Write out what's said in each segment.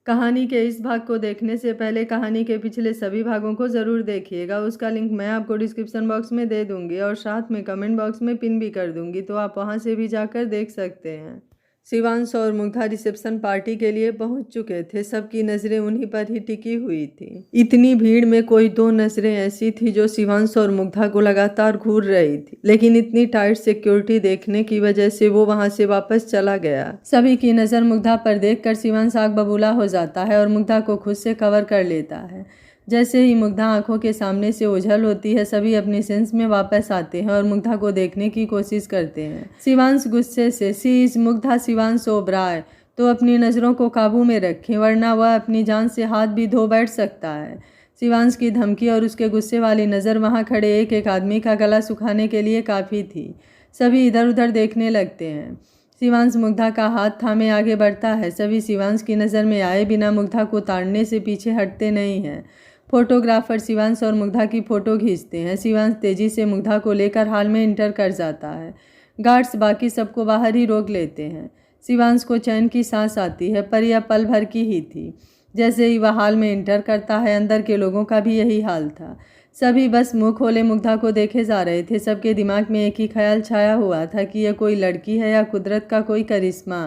कहानी के इस भाग को देखने से पहले कहानी के पिछले सभी भागों को ज़रूर देखिएगा। उसका लिंक मैं आपको डिस्क्रिप्शन बॉक्स में दे दूंगी और साथ में कमेंट बॉक्स में पिन भी कर दूंगी, तो आप वहां से भी जाकर देख सकते हैं। शिवांश और मुग्धा रिसेप्शन पार्टी के लिए पहुंच चुके थे। सबकी नज़रें उन्हीं पर ही टिकी हुई थी। इतनी भीड़ में कोई दो नज़रें ऐसी थी जो शिवांश और मुग्धा को लगातार घूर रही थी, लेकिन इतनी टाइट सिक्योरिटी देखने की वजह से वो वहां से वापस चला गया। सभी की नज़र मुग्धा पर देखकर शिवांश आग बबूला हो जाता है और मुग्धा को खुद से कवर कर लेता है। जैसे ही मुग्धा आंखों के सामने से ओझल होती है, सभी अपने सेंस में वापस आते हैं और मुग्धा को देखने की कोशिश करते हैं। शिवांश गुस्से से सी इज मुग्धा शिवांश ओबराय, तो अपनी नज़रों को काबू में रखें वरना वह अपनी जान से हाथ भी धो बैठ सकता है। शिवांश की धमकी और उसके गुस्से वाली नज़र वहां खड़े एक एक आदमी का गला सुखाने के लिए काफ़ी थी। सभी इधर उधर देखने लगते हैं। शिवांश मुग्धा का हाथ थामे आगे बढ़ता है। सभी शिवांश की नज़र में आए बिना मुग्धा को ताड़ने से पीछे हटते नहीं हैं। फोटोग्राफर शिवांश और मुग्धा की फ़ोटो खींचते हैं। शिवांश तेजी से मुग्धा को लेकर हॉल में इंटर कर जाता है। गार्ड्स बाकी सबको बाहर ही रोक लेते हैं। शिवांश को चैन की सांस आती है, पर यह पल भर की ही थी। जैसे ही वह हॉल में इंटर करता है, अंदर के लोगों का भी यही हाल था। सभी बस मुंह खोले मुग्धा को देखे जा रहे थे। सबके दिमाग में एक ही ख्याल छाया हुआ था कि यह कोई लड़की है या कुदरत का कोई करिश्मा।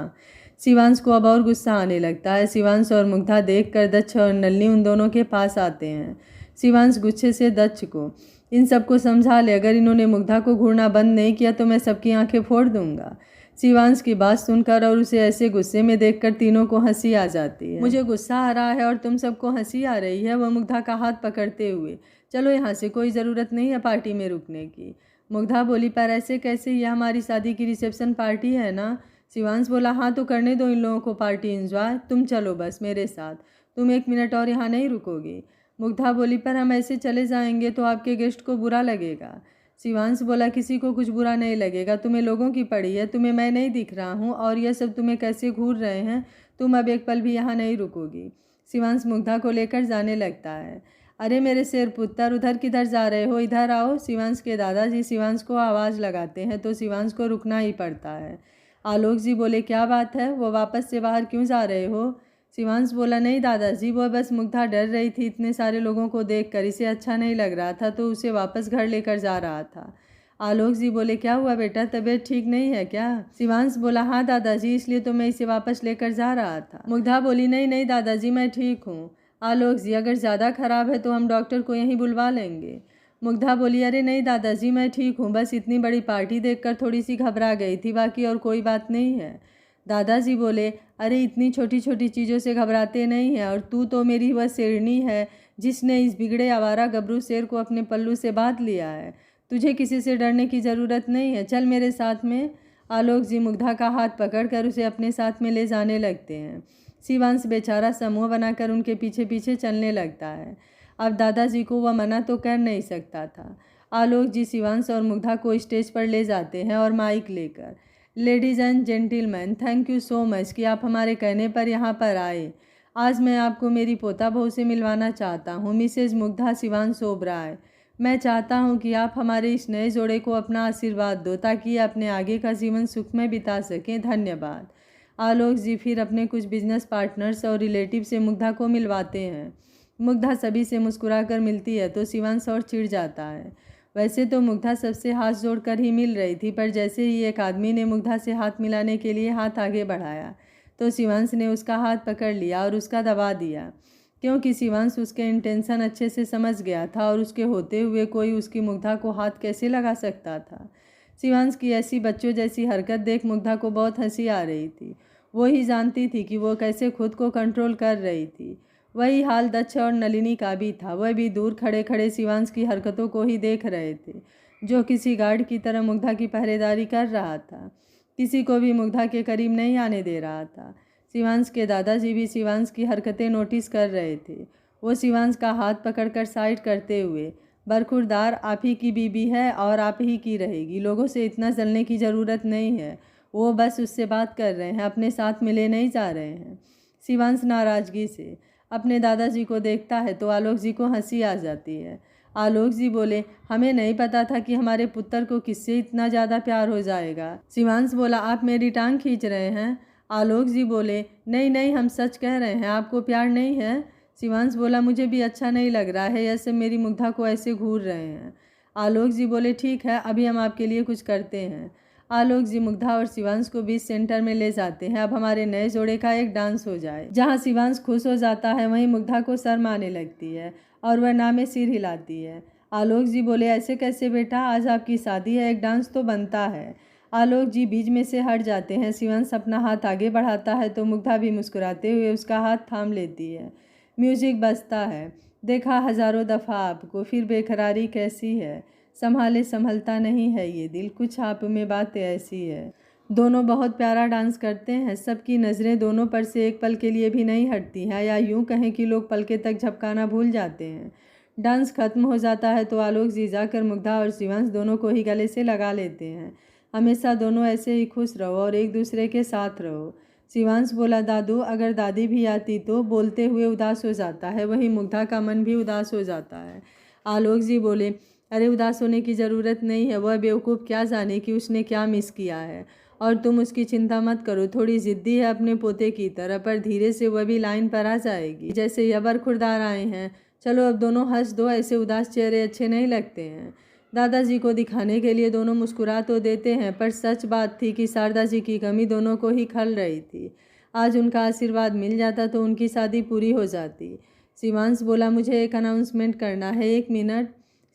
शिवांश को अब और गुस्सा आने लगता है। शिवांश और मुग्धा देखकर दक्ष और नलिनी उन दोनों के पास आते हैं। शिवांश गुस्से से दक्ष को, इन सबको समझा ले, अगर इन्होंने मुग्धा को घूरना बंद नहीं किया तो मैं सबकी आंखें फोड़ दूंगा। शिवांश की बात सुनकर और उसे ऐसे गुस्से में देखकर तीनों को हंसी आ जाती है। मुझे गुस्सा आ रहा है और तुम सबको हंसी आ रही है, वह मुग्धा का हाथ पकड़ते हुए। चलो यहाँ से, कोई ज़रूरत नहीं है पार्टी में रुकने की। मुग्धा बोली, पर ऐसे कैसे, यह हमारी शादी की रिसेप्शन पार्टी है ना। शिवांश बोला, हाँ तो करने दो इन लोगों को पार्टी एंजॉय, तुम चलो बस मेरे साथ, तुम 1 मिनट और यहाँ नहीं रुकोगी। मुग्धा बोली, पर हम ऐसे चले जाएंगे तो आपके गेस्ट को बुरा लगेगा। शिवांश बोला, किसी को कुछ बुरा नहीं लगेगा, तुम्हें लोगों की पड़ी है, तुम्हें मैं नहीं दिख रहा हूँ और यह सब तुम्हें कैसे घूर रहे हैं, तुम अब एक पल भी यहाँ नहीं रुकोगी। शिवांश मुग्धा को लेकर जाने लगता है। अरे मेरे शेर पुत्र, उधर किधर जा रहे हो, इधर आओ। शिवांश के दादाजी शिवांश को आवाज़ लगाते हैं तो शिवांश को रुकना ही पड़ता है। आलोक जी बोले, क्या बात है, वो वापस से बाहर क्यों जा रहे हो। शिवांश बोला, नहीं दादाजी, वो बस मुग्धा डर रही थी इतने सारे लोगों को देखकर, इसे अच्छा नहीं लग रहा था तो उसे वापस घर लेकर जा रहा था। आलोक जी बोले, क्या हुआ बेटा, तबीयत ठीक नहीं है क्या। शिवांश बोला, हाँ दादाजी, इसलिए तो मैं इसे वापस लेकर जा रहा था। मुग्धा बोली, नहीं नहीं दादाजी, मैं ठीक हूँ। आलोक जी, अगर ज़्यादा खराब है तो हम डॉक्टर को यहीं बुलवा लेंगे। मुग्धा बोली, अरे नहीं दादाजी, मैं ठीक हूँ, बस इतनी बड़ी पार्टी देखकर थोड़ी सी घबरा गई थी, बाकी और कोई बात नहीं है। दादाजी बोले, अरे इतनी छोटी छोटी चीज़ों से घबराते नहीं हैं, और तू तो मेरी वह शेरनी है जिसने इस बिगड़े आवारा गबरू शेर को अपने पल्लू से बांध लिया है। तुझे किसी से डरने की ज़रूरत नहीं है, चल मेरे साथ में। आलोक जी मुग्धा का हाथ पकड़कर उसे अपने साथ में ले जाने लगते हैं। शिवांश बेचारा समूह बनाकर उनके पीछे पीछे चलने लगता है। अब दादाजी को वह मना तो कर नहीं सकता था। आलोक जी शिवांश और मुग्धा को स्टेज पर ले जाते हैं और माइक लेकर, ladies and gentleman, thank you so much कि आप हमारे कहने पर यहाँ पर आए। आज मैं आपको मेरी पोता बहू से मिलवाना चाहता हूँ, मिसेज मुग्धा शिवांश ओबराय। मैं चाहता हूँ कि आप हमारे इस नए जोड़े को अपना आशीर्वाद दो ताकि अपने आगे का जीवन सुखमय बिता सकें। धन्यवाद। आलोक जी फिर अपने कुछ बिजनेस पार्टनर्स और रिलेटिव से मुग्धा को मिलवाते हैं। मुग्धा सभी से मुस्कुराकर मिलती है तो शिवांश और चिढ़ जाता है। वैसे तो मुग्धा सबसे हाथ जोड़कर ही मिल रही थी, पर जैसे ही एक आदमी ने मुग्धा से हाथ मिलाने के लिए हाथ आगे बढ़ाया तो शिवांश ने उसका हाथ पकड़ लिया और उसका दबा दिया, क्योंकि शिवांश उसके इंटेंशन अच्छे से समझ गया था और उसके होते हुए कोई उसकी मुग्धा को हाथ कैसे लगा सकता था। शिवांश की ऐसी बच्चों जैसी हरकत देख मुग्धा को बहुत हंसी आ रही थी। वो ही जानती थी कि वो कैसे खुद को कंट्रोल कर रही थी। वही हाल दक्ष और नलिनी का भी था। वह भी दूर खड़े खड़े शिवांश की हरकतों को ही देख रहे थे, जो किसी गार्ड की तरह मुग्धा की पहरेदारी कर रहा था। किसी को भी मुग्धा के करीब नहीं आने दे रहा था। शिवांश के दादाजी भी शिवांश की हरकतें नोटिस कर रहे थे। वो शिवांश का हाथ पकड़कर साइड करते हुए, बरखुरदार आप ही की बीबी है और आप ही की रहेगी, लोगों से इतना जलने की ज़रूरत नहीं है। वो बस उससे बात कर रहे हैं, अपने साथ मिले नहीं जा रहे हैं। शिवांश नाराज़गी से अपने दादाजी को देखता है तो आलोक जी को हंसी आ जाती है। आलोक जी बोले, हमें नहीं पता था कि हमारे पुत्र को किससे इतना ज़्यादा प्यार हो जाएगा। शिवांश बोला, आप मेरी टांग खींच रहे हैं। आलोक जी बोले, नहीं नहीं, हम सच कह रहे हैं, आपको प्यार नहीं है? शिवांश बोला, मुझे भी अच्छा नहीं लग रहा है, ऐसे मेरी मुग्धा को ऐसे घूर रहे हैं। आलोक जी बोले, ठीक है, अभी हम आपके लिए कुछ करते हैं। आलोक जी मुग्धा और शिवांश को बीच सेंटर में ले जाते हैं। अब हमारे नए जोड़े का एक डांस हो जाए। जहाँ शिवांश खुश हो जाता है वहीं मुग्धा को शर्म आने लगती है और वह ना में सिर हिलाती है। आलोक जी बोले, ऐसे कैसे बेटा, आज आपकी शादी है, एक डांस तो बनता है। आलोक जी बीच में से हट जाते हैं। शिवांश अपना हाथ आगे बढ़ाता है तो मुग्धा भी मुस्कुराते हुए उसका हाथ थाम लेती है। म्यूजिक बजता है। देखा हजारों दफ़ा आपको, फिर बेकरारी कैसी है, संभाले संभलता नहीं है ये दिल, कुछ आप में बातें ऐसी है। दोनों बहुत प्यारा डांस करते हैं। सबकी नज़रें दोनों पर से एक पल के लिए भी नहीं हटती हैं, या यूं कहें कि लोग पलके तक झपकाना भूल जाते हैं। डांस खत्म हो जाता है तो आलोक जी जाकर मुग्धा और शिवांश दोनों को ही गले से लगा लेते हैं। हमेशा दोनों ऐसे ही खुश रहो और एक दूसरे के साथ रहो। शिवांश बोला, दादू अगर दादी भी आती तो, बोलते हुए उदास हो जाता है। वहीं मुग्धा का मन भी उदास हो जाता है। आलोक जी बोले, अरे उदास होने की ज़रूरत नहीं है, वह बेवकूफ़ क्या जाने कि उसने क्या मिस किया है, और तुम उसकी चिंता मत करो, थोड़ी ज़िद्दी है अपने पोते की तरह, पर धीरे से वह भी लाइन पर आ जाएगी, जैसे यबर खुरदार आए हैं। चलो अब दोनों हंस दो, ऐसे उदास चेहरे अच्छे नहीं लगते हैं। दादाजी को दिखाने के लिए दोनों मुस्कुरा तो देते हैं, पर सच बात थी कि शारदा जी की कमी दोनों को ही खल रही थी। आज उनका आशीर्वाद मिल जाता तो उनकी शादी पूरी हो जाती। शिवांश बोला, मुझे एक अनाउंसमेंट करना है, 1 मिनट।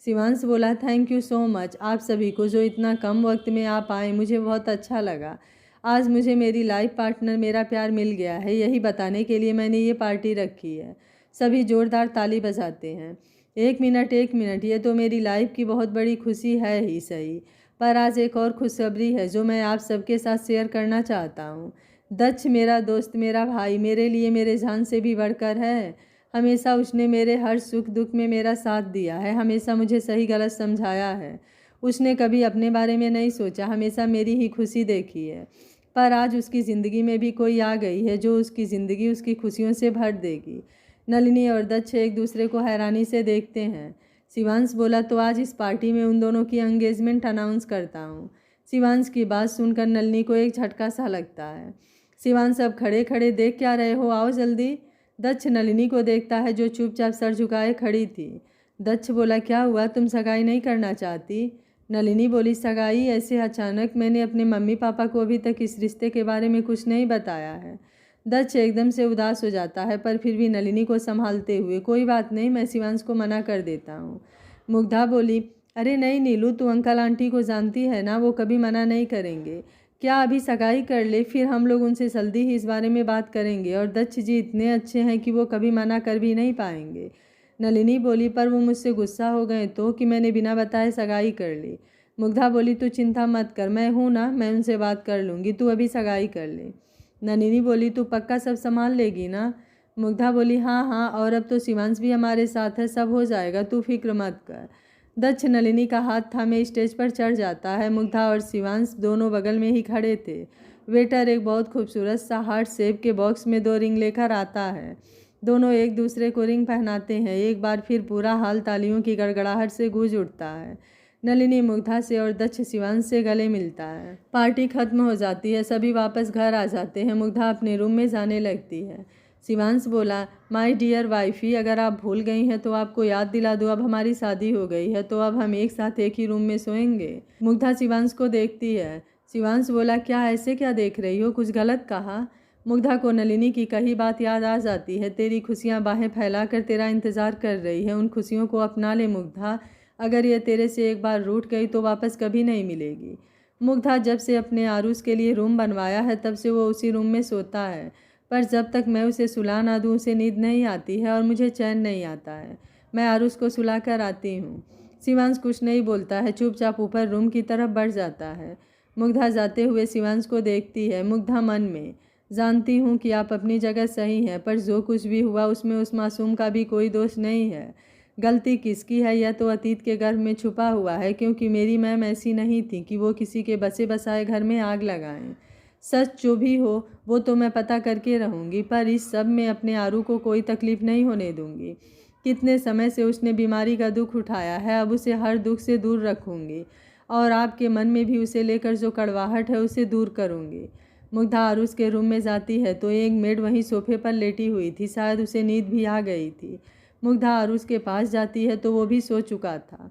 शिवांश बोला, थैंक यू सो मच आप सभी को जो इतना कम वक्त में आप आए, मुझे बहुत अच्छा लगा। आज मुझे मेरी लाइफ पार्टनर, मेरा प्यार मिल गया है, यही बताने के लिए मैंने ये पार्टी रखी है। सभी जोरदार ताली बजाते हैं। 1 मिनट 1 मिनट, ये तो मेरी लाइफ की बहुत बड़ी खुशी है ही सही, पर आज एक और खुशखबरी है जो मैं आप सबके साथ शेयर करना चाहता हूँ। दक्ष मेरा दोस्त, मेरा भाई, मेरे लिए मेरे जान से भी बढ़कर है। हमेशा उसने मेरे हर सुख दुख में मेरा साथ दिया है, हमेशा मुझे सही गलत समझाया है। उसने कभी अपने बारे में नहीं सोचा, हमेशा मेरी ही खुशी देखी है। पर आज उसकी ज़िंदगी में भी कोई आ गई है जो उसकी ज़िंदगी उसकी खुशियों से भर देगी। नलिनी और दक्ष एक दूसरे को हैरानी से देखते हैं। शिवांश बोला, तो आज इस पार्टी में उन दोनों की एंगेजमेंट अनाउंस करता हूँ। शिवांश की बात सुनकर नलिनी को एक झटका सा लगता है। शिवांश, अब खड़े खड़े देख क्या रहे हो, आओ जल्दी। दक्ष नलिनी को देखता है जो चुपचाप सर झुकाए खड़ी थी। दक्ष बोला, क्या हुआ, तुम सगाई नहीं करना चाहती? नलिनी बोली, सगाई ऐसे अचानक, मैंने अपने मम्मी पापा को अभी तक इस रिश्ते के बारे में कुछ नहीं बताया है। दक्ष एकदम से उदास हो जाता है, पर फिर भी नलिनी को संभालते हुए, कोई बात नहीं, मैं शिवांश को मना कर देता हूँ। मुग्धा बोली, अरे नहीं नीलू, तू अंकल आंटी को जानती है ना, वो कभी मना नहीं करेंगे। क्या अभी सगाई कर ले, फिर हम लोग उनसे जल्दी ही इस बारे में बात करेंगे, और दक्ष जी इतने अच्छे हैं कि वो कभी मना कर भी नहीं पाएंगे। नलिनी बोली, पर वो मुझसे गुस्सा हो गए तो, कि मैंने बिना बताए सगाई कर ली। मुग्धा बोली, तू चिंता मत कर, मैं हूँ ना, मैं उनसे बात कर लूँगी, तू अभी सगाई कर ले। नलिनी बोली, तू पक्का सब संभाल लेगी ना? मुग्धा बोली, हाँ हाँ, और अब तो शिवांश भी हमारे साथ है, सब हो जाएगा, तू फिक्र मत कर। दक्ष नलिनी का हाथ थामे स्टेज पर चढ़ जाता है। मुग्धा और शिवांश दोनों बगल में ही खड़े थे। वेटर एक बहुत खूबसूरत सा हार्ट शेप के बॉक्स में 2 रिंग लेकर आता है। दोनों एक दूसरे को रिंग पहनाते हैं। एक बार फिर पूरा हाल तालियों की गड़गड़ाहट से गूंज उठता है। नलिनी मुग्धा से और दक्ष शिवांश से गले मिलता है। पार्टी खत्म हो जाती है, सभी वापस घर आ जाते हैं। मुग्धा अपने रूम में जाने लगती है। शिवांश बोला, माय डियर वाइफी, अगर आप भूल गई हैं तो आपको याद दिला दूँ, अब हमारी शादी हो गई है, तो अब हम एक साथ एक ही रूम में सोएंगे। मुग्धा शिवांश को देखती है। शिवांश बोला, क्या ऐसे क्या देख रही हो, कुछ गलत कहा? मुग्धा को नलिनी की कही बात याद आ जाती है। तेरी खुशियाँ बाहें फैलाकर तेरा इंतज़ार कर रही है, उन खुशियों को अपना ले मुग्धा, अगर यह तेरे से एक बार रूठ गई तो वापस कभी नहीं मिलेगी। मुग्धा जब से अपने आरूस के लिए रूम बनवाया है तब से वो उसी रूम में सोता है, पर जब तक मैं उसे सुला ना दूँ उसे नींद नहीं आती है और मुझे चैन नहीं आता है। मैं आरूस को सुला कर आती हूँ। शिवांश कुछ नहीं बोलता है, चुपचाप ऊपर रूम की तरफ बढ़ जाता है। मुग्धा जाते हुए शिवांश को देखती है। मुग्धा मन में, जानती हूँ कि आप अपनी जगह सही हैं, पर जो कुछ भी हुआ उसमें उस मासूम का भी कोई दोष नहीं है। गलती किसकी है यह तो अतीत के गर्भ में छुपा हुआ है, क्योंकि मेरी मैम ऐसी नहीं थी कि वो किसी के बसे बसाए घर में आग लगाएं। सच जो भी हो वो तो मैं पता करके रहूँगी, पर इस सब में अपने आरू को कोई तकलीफ़ नहीं होने दूँगी। कितने समय से उसने बीमारी का दुख उठाया है, अब उसे हर दुख से दूर रखूँगी और आपके मन में भी उसे लेकर जो कड़वाहट है उसे दूर करूँगी। मुग्धा आरुष के रूम में जाती है तो एक मेड वहीं सोफे पर लेटी हुई थी, शायद उसे नींद भी आ गई थी। मुग्धा आरुष के पास जाती है तो वो भी सो चुका था।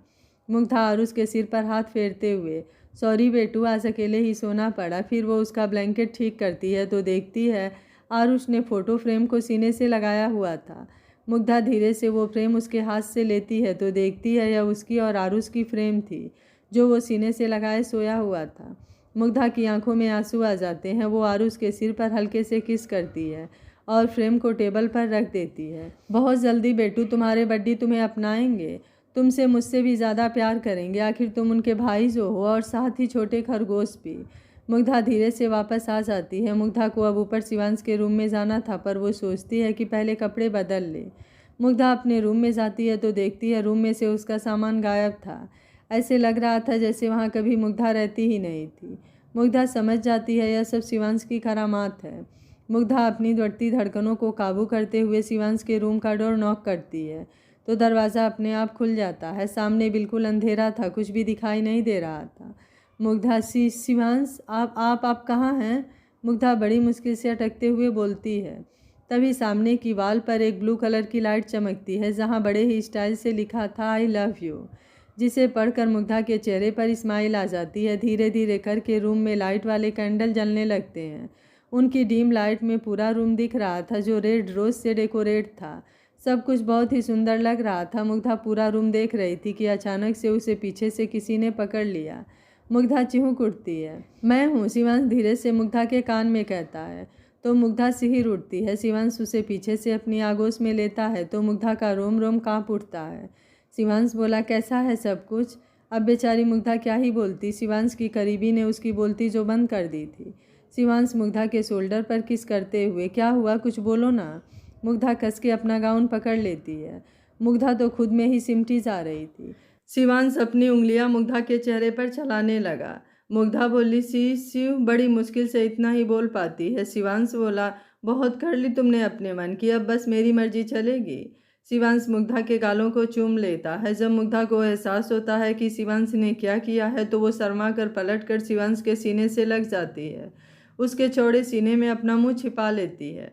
मुग्धा आरुष के सिर पर हाथ फेरते हुए, सॉरी बेटू, आज अकेले ही सोना पड़ा। फिर वो उसका ब्लैंकेट ठीक करती है तो देखती है आरुष ने फ़ोटो फ्रेम को सीने से लगाया हुआ था। मुग्धा धीरे से वो फ्रेम उसके हाथ से लेती है तो देखती है यह उसकी और आरुष की फ्रेम थी जो वो सीने से लगाए सोया हुआ था। मुग्धा की आंखों में आंसू आ जाते हैं। वो आरुष के सिर पर हल्के से किस करती है और फ्रेम को टेबल पर रख देती है। बहुत जल्दी बेटू तुम्हारे बड्डी तुम्हें अपनाएंगे, तुमसे मुझसे भी ज़्यादा प्यार करेंगे। आखिर तुम उनके भाई जो हो और साथ ही छोटे खरगोश भी। मुग्धा धीरे से वापस आ जाती है। मुग्धा को अब ऊपर शिवांश के रूम में जाना था पर वो सोचती है कि पहले कपड़े बदल ले। मुग्धा अपने रूम में जाती है तो देखती है रूम में से उसका सामान गायब था। ऐसे लग रहा था जैसे वहाँ कभी मुग्धा रहती ही नहीं थी। मुग्धा समझ जाती है यह सब शिवांश की करामात है। मुग्धा अपनी बढ़ती धड़कनों को काबू करते हुए शिवांश के रूम का डोर नॉक करती है तो दरवाज़ा अपने आप खुल जाता है। सामने बिल्कुल अंधेरा था, कुछ भी दिखाई नहीं दे रहा था। मुग्धा शिवांश आप कहाँ हैं? मुग्धा बड़ी मुश्किल से अटकते हुए बोलती है। तभी सामने की वॉल पर एक ब्लू कलर की लाइट चमकती है जहाँ बड़े ही स्टाइल से लिखा था आई लव यू, जिसे पढ़कर मुग्धा के चेहरे पर स्माइल आ जाती है। धीरे धीरे करके रूम में लाइट वाले कैंडल जलने लगते हैं। उनकी डीम लाइट में पूरा रूम दिख रहा था जो रेड रोज से डेकोरेट था। सब कुछ बहुत ही सुंदर लग रहा था। मुग्धा पूरा रूम देख रही थी कि अचानक से उसे पीछे से किसी ने पकड़ लिया। मुग्धा चिहुक उठती है। मैं हूँ, शिवांश धीरे से मुग्धा के कान में कहता है तो मुग्धा सिहर उठती है। शिवांश उसे पीछे से अपनी आगोश में लेता है तो मुग्धा का रोम रोम काँप उठता है। शिवांश बोला, कैसा है सब कुछ? अब बेचारी मुग्धा क्या ही बोलती। शिवांश की करीबी ने उसकी बोलती जो बंद कर दी थी। शिवांश मुग्धा के शोल्डर पर किस करते हुए, क्या हुआ, कुछ बोलो ना। मुग्धा कस के अपना गाउन पकड़ लेती है। मुग्धा तो खुद में ही सिमटी जा रही थी। शिवांश अपनी उंगलियां मुग्धा के चेहरे पर चलाने लगा। मुग्धा बोली, शिव बड़ी मुश्किल से इतना ही बोल पाती है। शिवांश बोला, बहुत कर ली तुमने अपने मन की, अब बस मेरी मर्जी चलेगी। शिवांश मुग्धा के गालों को चूम लेता है। जब मुग्धा को एहसास होता है कि शिवांश ने क्या किया है तो वो शर्मा कर पलट कर शिवांश के सीने से लग जाती है। उसके चौड़े सीने में अपना मुंह छिपा लेती है।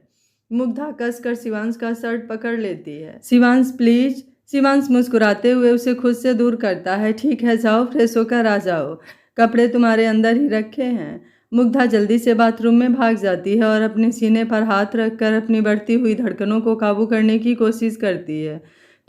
मुग्धा कस कर शिवांश का शर्ट पकड़ लेती है। शिवांश प्लीज। शिवांश मुस्कुराते हुए उसे खुद से दूर करता है। ठीक है, जाओ फ्रेश होकर आ जाओ, कपड़े तुम्हारे अंदर ही रखे हैं। मुग्धा जल्दी से बाथरूम में भाग जाती है और अपने सीने पर हाथ रखकर अपनी बढ़ती हुई धड़कनों को काबू करने की कोशिश करती है।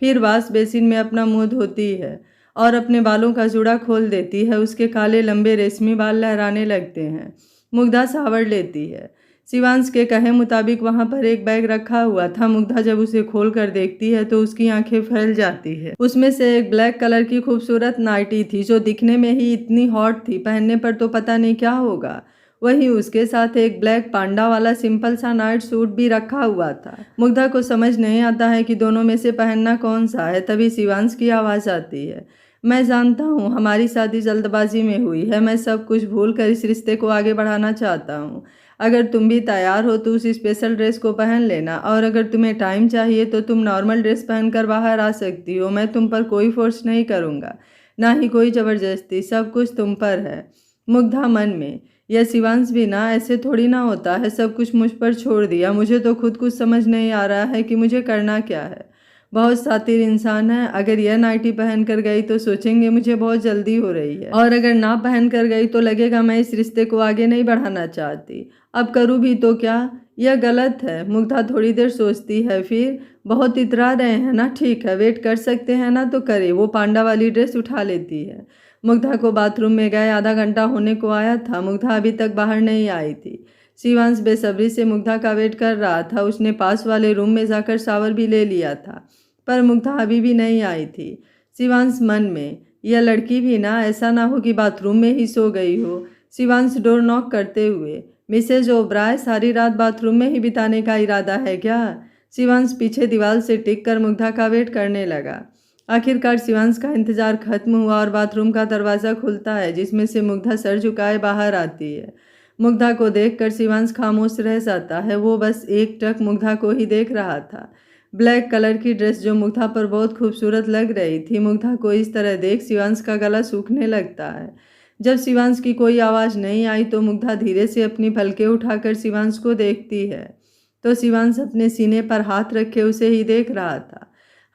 फिर वॉश बेसिन में अपना मुंह धोती है और अपने बालों का जूड़ा खोल देती है। उसके काले लंबे रेशमी बाल लहराने लगते हैं। मुग्धा शावर लेती है। शिवांश के कहे मुताबिक वहाँ पर एक बैग रखा हुआ था। मुग्धा जब उसे खोल कर देखती है तो उसकी आंखें फैल जाती है। उसमें से एक ब्लैक कलर की खूबसूरत नाइटी थी जो दिखने में ही इतनी हॉट थी, पहनने पर तो पता नहीं क्या होगा। वहीं उसके साथ एक ब्लैक पांडा वाला सिंपल सा नाइट सूट भी रखा हुआ था। मुग्धा को समझ नहीं आता है कि दोनों में से पहनना कौन सा है। तभी शिवांश की आवाज़ आती है। मैं जानता हूँ हमारी शादी जल्दबाजी में हुई है। मैं सब कुछ भूल कर इस रिश्ते को आगे बढ़ाना चाहता हूँ। अगर तुम भी तैयार हो तो उस स्पेशल ड्रेस को पहन लेना, और अगर तुम्हें टाइम चाहिए तो तुम नॉर्मल ड्रेस पहनकर बाहर आ सकती हो। मैं तुम पर कोई फोर्स नहीं करूँगा, ना ही कोई ज़बरदस्ती। सब कुछ तुम पर है। मुग्धा मन में, यह शिवांश भी ना, ऐसे थोड़ी ना होता है। सब कुछ मुझ पर छोड़ दिया। मुझे तो खुद कुछ समझ नहीं आ रहा है कि मुझे करना क्या है। बहुत शातिर इंसान है। अगर यह नाइटी पहन कर गई तो सोचेंगे मुझे बहुत जल्दी हो रही है, और अगर ना पहन कर गई तो लगेगा मैं इस रिश्ते को आगे नहीं बढ़ाना चाहती। अब करूँ भी तो क्या? यह गलत है। मुग्धा थोड़ी देर सोचती है, फिर बहुत इतरा रहे हैं ना, ठीक है, वेट कर सकते हैं ना तो करे। वो पांडा वाली ड्रेस उठा लेती है। मुग्धा को बाथरूम में गए आधा घंटा होने को आया था। मुग्धा अभी तक बाहर नहीं आई थी। शिवांश बेसब्री से मुग्धा का वेट कर रहा था। उसने पास वाले रूम में जाकर शावर भी ले लिया था, पर मुग्धा अभी भी नहीं आई थी। शिवांश मन में, यह लड़की भी ना, ऐसा ना हो कि बाथरूम में ही सो गई हो। शिवांश डोर नॉक करते हुए, मिसेज ओबराय, सारी रात बाथरूम में ही बिताने का इरादा है क्या? शिवांश पीछे दीवार से टिक कर मुग्धा का वेट करने लगा। आखिरकार शिवांश का इंतजार खत्म हुआ और बाथरूम का दरवाज़ा खुलता है जिसमें से मुग्धा सर झुकाए बाहर आती है। मुग्धा को देखकर शिवांश खामोश रह जाता है। वो बस एक टक मुग्धा को ही देख रहा था। ब्लैक कलर की ड्रेस जो मुग्धा पर बहुत खूबसूरत लग रही थी। मुग्धा को इस तरह देख शिवांश का गला सूखने लगता है। जब शिवांश की कोई आवाज़ नहीं आई तो मुग्धा धीरे से अपनी पलकें उठाकर शिवांश को देखती है तो शिवांश अपने सीने पर हाथ रखे उसे ही देख रहा था।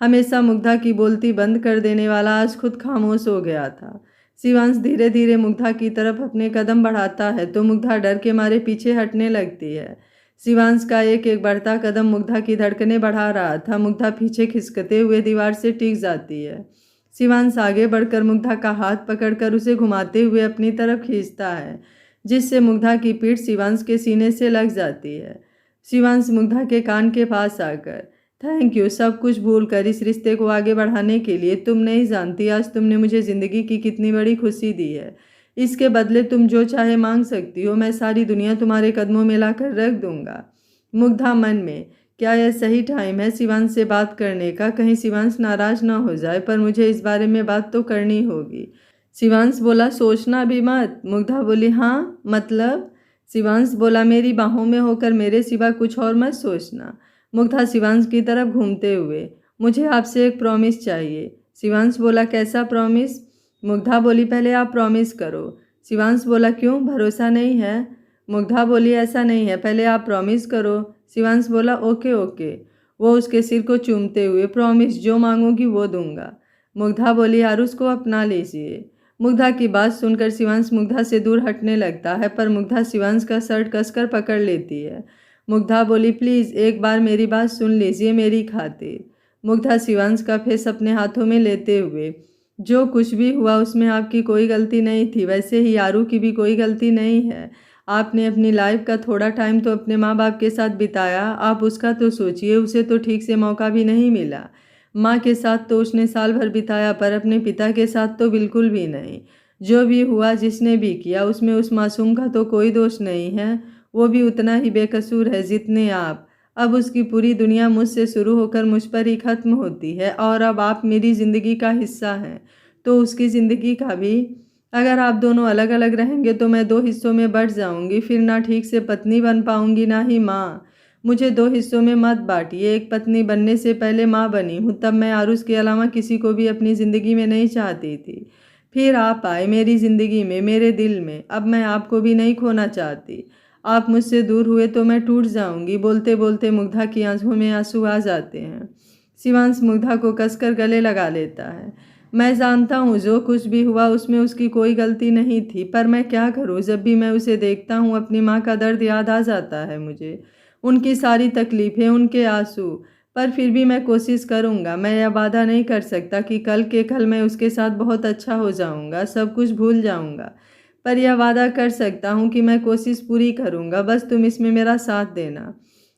हमेशा मुग्धा की बोलती बंद कर देने वाला आज खुद खामोश हो गया था। शिवांश धीरे धीरे मुग्धा की तरफ अपने कदम बढ़ाता है तो मुग्धा डर के मारे पीछे हटने लगती है। शिवांश का एक एक बढ़ता कदम मुग्धा की धड़कनें बढ़ा रहा था। मुग्धा पीछे खिसकते हुए दीवार से टिक जाती है। शिवांश आगे बढ़कर मुग्धा का हाथ पकड़कर उसे घुमाते हुए अपनी तरफ खींचता है, जिससे मुग्धा की पीठ शिवांश के सीने से लग जाती है। शिवांश मुग्धा के कान के पास आकर, थैंक यू सब कुछ भूलकर इस रिश्ते को आगे बढ़ाने के लिए। तुम नहीं जानती आज तुमने मुझे ज़िंदगी की कितनी बड़ी खुशी दी है। इसके बदले तुम जो चाहे मांग सकती हो, मैं सारी दुनिया तुम्हारे कदमों में लाकर रख दूंगा। मुग्धा मन में, क्या यह सही टाइम है शिवांश से बात करने का? कहीं शिवांश नाराज ना हो जाए, पर मुझे इस बारे में बात तो करनी होगी। शिवांश बोला, सोचना भी मत। मुग्धा बोली, हाँ मतलब? शिवांश बोला, मेरी बाहों में होकर मेरे सिवा कुछ और मत सोचना। मुग्धा शिवांश की तरफ घूमते हुए, मुझे आपसे एक प्रॉमिस चाहिए। शिवांश बोला, कैसा प्रॉमिस? मुग्धा बोली, पहले आप प्रॉमिस करो। शिवांश बोला, क्यों, भरोसा नहीं है? मुग्धा बोली, ऐसा नहीं है, पहले आप प्रॉमिस करो। शिवांश बोला, ओके ओके। वो उसके सिर को चूमते हुए, प्रॉमिस, जो मांगोगी वो दूंगा। मुग्धा बोली, आरुष को अपना लीजिए। मुग्धा की बात सुनकर शिवांश मुग्धा से दूर हटने लगता है, पर मुग्धा शिवांश का शर्ट कसकर पकड़ लेती है। मुग्धा बोली, प्लीज़ एक बार मेरी बात सुन लीजिए मेरी खातिर। मुग्धा शिवांश का फेस अपने हाथों में लेते हुए, जो कुछ भी हुआ उसमें आपकी कोई गलती नहीं थी, वैसे ही आरू की भी कोई गलती नहीं है। आपने अपनी लाइफ का थोड़ा टाइम तो अपने माँ बाप के साथ बिताया, आप उसका तो सोचिए, उसे तो ठीक से मौका भी नहीं मिला। माँ के साथ तो उसने साल भर बिताया, पर अपने पिता के साथ तो बिल्कुल भी नहीं। जो भी हुआ, जिसने भी किया, उसमें उस मासूम का तो कोई दोष नहीं है, वो भी उतना ही बेकसूर है जितने आप। अब उसकी पूरी दुनिया मुझसे शुरू होकर मुझ पर ही ख़त्म होती है, और अब आप मेरी ज़िंदगी का हिस्सा हैं, तो उसकी ज़िंदगी का भी। अगर आप दोनों अलग अलग रहेंगे तो मैं 2 हिस्सों में बँट जाऊंगी, फिर ना ठीक से पत्नी बन पाऊंगी ना ही माँ। मुझे 2 हिस्सों में मत बांटिए। एक पत्नी बनने से पहले माँ बनी हूँ, तब मैं आरुष के अलावा किसी को भी अपनी ज़िंदगी में नहीं चाहती थी। फिर आप आए मेरी ज़िंदगी में, मेरे दिल में। अब मैं आपको भी नहीं खोना चाहती। आप मुझसे दूर हुए तो मैं टूट जाऊंगी। बोलते बोलते मुग्धा की आंखों में आंसू आ जाते हैं। शिवांश मुग्धा को कसकर गले लगा लेता है। मैं जानता हूँ जो कुछ भी हुआ उसमें उसकी कोई गलती नहीं थी, पर मैं क्या करूँ, जब भी मैं उसे देखता हूँ अपनी माँ का दर्द याद आ जाता है मुझे, उनकी सारी तकलीफ़ें, उनके आंसू। पर फिर भी मैं कोशिश करूँगा। मैं यह वादा नहीं कर सकता कि कल के कल मैं उसके साथ बहुत अच्छा हो जाऊँगा, सब कुछ भूल जाऊँगा, पर यह वादा कर सकता हूँ कि मैं कोशिश पूरी करूँगा, बस तुम इसमें मेरा साथ देना।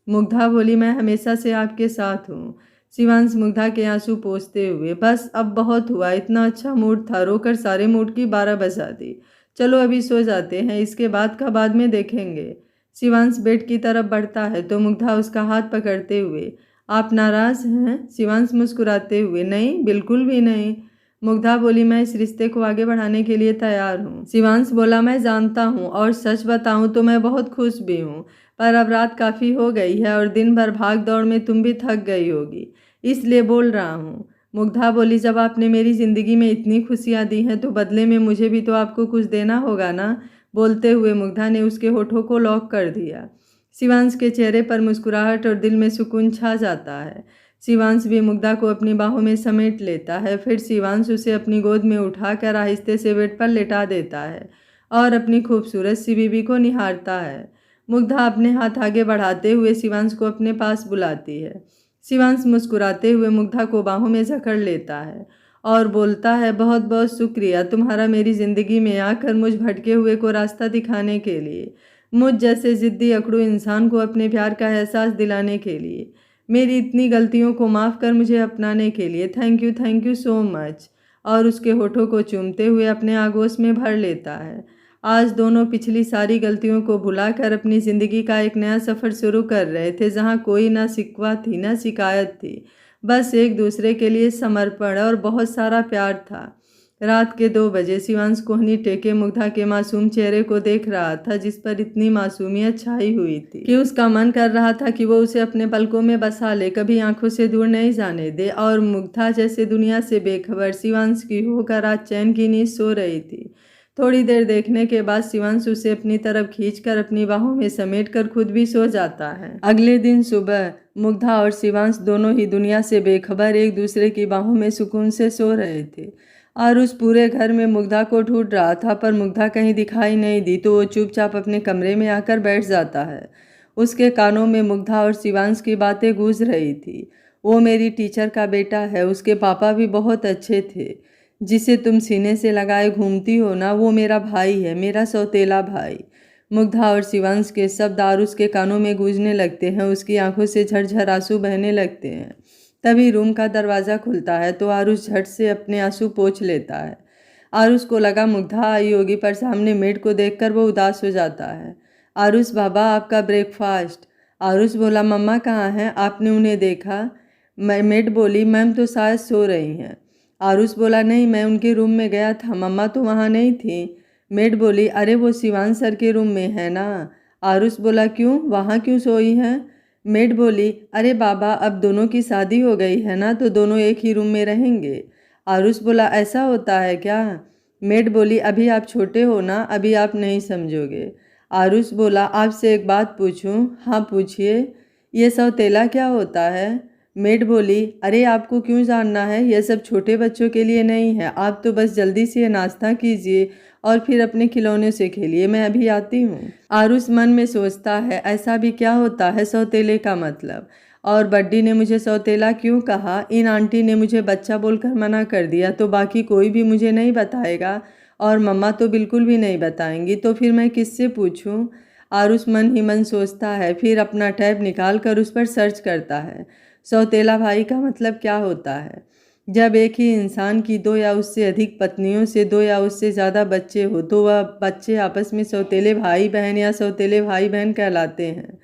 मुग्धा बोली, मैं हमेशा से आपके साथ हूँ। शिवांश मुग्धा के आंसू पोंछते हुए, बस अब बहुत हुआ, इतना अच्छा मूड था, रोकर सारे मूड की 12 बजा दी। चलो अभी सो जाते हैं, इसके बाद का बाद में देखेंगे। शिवांश बेड की तरफ बढ़ता है तो मुग्धा उसका हाथ पकड़ते हुए, आप नाराज़ हैं? शिवांश मुस्कुराते हुए, नहीं बिल्कुल भी नहीं। मुग्धा बोली, मैं इस रिश्ते को आगे बढ़ाने के लिए तैयार हूँ। शिवांश बोला, मैं जानता हूँ, और सच बताऊँ तो मैं बहुत खुश भी हूँ, पर अब रात काफ़ी हो गई है और दिन भर भाग दौड़ में तुम भी थक गई होगी, इसलिए बोल रहा हूँ। मुग्धा बोली, जब आपने मेरी ज़िंदगी में इतनी खुशियाँ दी हैं तो बदले में मुझे भी तो आपको कुछ देना होगा ना। बोलते हुए मुग्धा ने उसके होठों को लॉक कर दिया। शिवांश के चेहरे पर मुस्कुराहट और दिल में सुकून छा जाता है। शिवांश भी मुग्धा को अपनी बाहों में समेट लेता है। फिर शिवांश उसे अपनी गोद में उठाकर आहिस्ते से बेड पर लेटा देता है और अपनी खूबसूरत सी बीवी को निहारता है। मुग्धा अपने हाथ आगे बढ़ाते हुए शिवांश को अपने पास बुलाती है। शिवांश मुस्कुराते हुए मुग्धा को बाहों में जकड़ लेता है और बोलता है, बहुत बहुत शुक्रिया तुम्हारा मेरी ज़िंदगी में आकर मुझ भटके हुए को रास्ता दिखाने के लिए, मुझ जैसे ज़िद्दी अकड़ू इंसान को अपने प्यार का एहसास दिलाने के लिए, मेरी इतनी गलतियों को माफ़ कर मुझे अपनाने के लिए। Thank you so much. और उसके होठों को चूमते हुए अपने आगोश में भर लेता है। आज दोनों पिछली सारी गलतियों को भुलाकर अपनी ज़िंदगी का एक नया सफ़र शुरू कर रहे थे, जहाँ कोई ना शिकवा थी ना शिकायत थी, बस एक दूसरे के लिए समर्पण और बहुत सारा प्यार था। रात के 2 बजे शिवांश कोहनी टेके मुग्धा के मासूम चेहरे को देख रहा था, जिस पर इतनी मासूमियत छाई हुई थी कि उसका मन कर रहा था कि वो उसे अपने पलकों में बसा ले, कभी आंखों से दूर नहीं जाने दे। और मुग्धा जैसे दुनिया से बेखबर शिवांश की होकर आज चैन की नींद सो रही थी। थोड़ी देर देखने के बाद शिवांश उसे अपनी तरफ खींचकर अपनी बाहों में समेटकर खुद भी सो जाता है। अगले दिन सुबह मुग्धा और शिवांश दोनों ही दुनिया से बेखबर एक दूसरे की बाहों में सुकून से सो रहे थे। और उस पूरे घर में मुग्धा को ढूंढ रहा था, पर मुग्धा कहीं दिखाई नहीं दी तो वो चुपचाप अपने कमरे में आकर बैठ जाता है। उसके कानों में मुग्धा और शिवांश की बातें गूंज रही थी। वो मेरी टीचर का बेटा है, उसके पापा भी बहुत अच्छे थे। जिसे तुम सीने से लगाए घूमती हो ना, वो मेरा भाई है, मेरा सौतेला भाई। मुग्धा और शिवांश के शब्द आरुष के कानों में गूंजने लगते हैं। उसकी आंखों से झरझर आंसू बहने लगते हैं। तभी रूम का दरवाज़ा खुलता है तो आरुष झट से अपने आंसू पोंछ लेता है। आरुष को लगा मुग्धा आई होगी, पर सामने मेड को देखकर वो उदास हो जाता है। आरुष बाबा, आपका ब्रेकफास्ट। आरुष बोला, मम्मा कहाँ हैं? आपने उन्हें देखा? मेड बोली, मैम तो शायद सो रही हैं। आरुष बोला, नहीं, मैं उनके रूम में गया था, मम्मा तो वहाँ नहीं थी। मेड बोली, अरे वो शिवांश सर के रूम में है ना। आरुष बोला, क्यों, वहाँ क्यों सोई हैं? मेड बोली, अरे बाबा, अब दोनों की शादी हो गई है ना, तो दोनों एक ही रूम में रहेंगे। आरुष बोला, ऐसा होता है क्या? मेड बोली, अभी आप छोटे हो ना, अभी आप नहीं समझोगे। आरुष बोला, आपसे एक बात पूछूं? हाँ पूछिए। ये सौतेला क्या होता है? मेड बोली, अरे आपको क्यों जानना है, यह सब छोटे बच्चों के लिए नहीं है। आप तो बस जल्दी से नाश्ता कीजिए और फिर अपने खिलौने से खेलिए, मैं अभी आती हूँ। आरुष मन में सोचता है, ऐसा भी क्या होता है सौतेले का मतलब? और बड्डी ने मुझे सौतेला क्यों कहा? इन आंटी ने मुझे बच्चा बोलकर मना कर दिया, तो बाकी कोई भी मुझे नहीं बताएगा और मम्मा तो बिल्कुल भी नहीं बताएंगी, तो फिर मैं किससे पूछूं? आरुष मन ही मन सोचता है, फिर अपना टैब निकाल कर उस पर सर्च करता है। सौतेला भाई का मतलब क्या होता है? जब एक ही इंसान की दो या उससे अधिक पत्नियों से दो या उससे ज़्यादा बच्चे हो तो वह बच्चे आपस में सौतेले भाई बहन या सौतेले भाई बहन कहलाते हैं।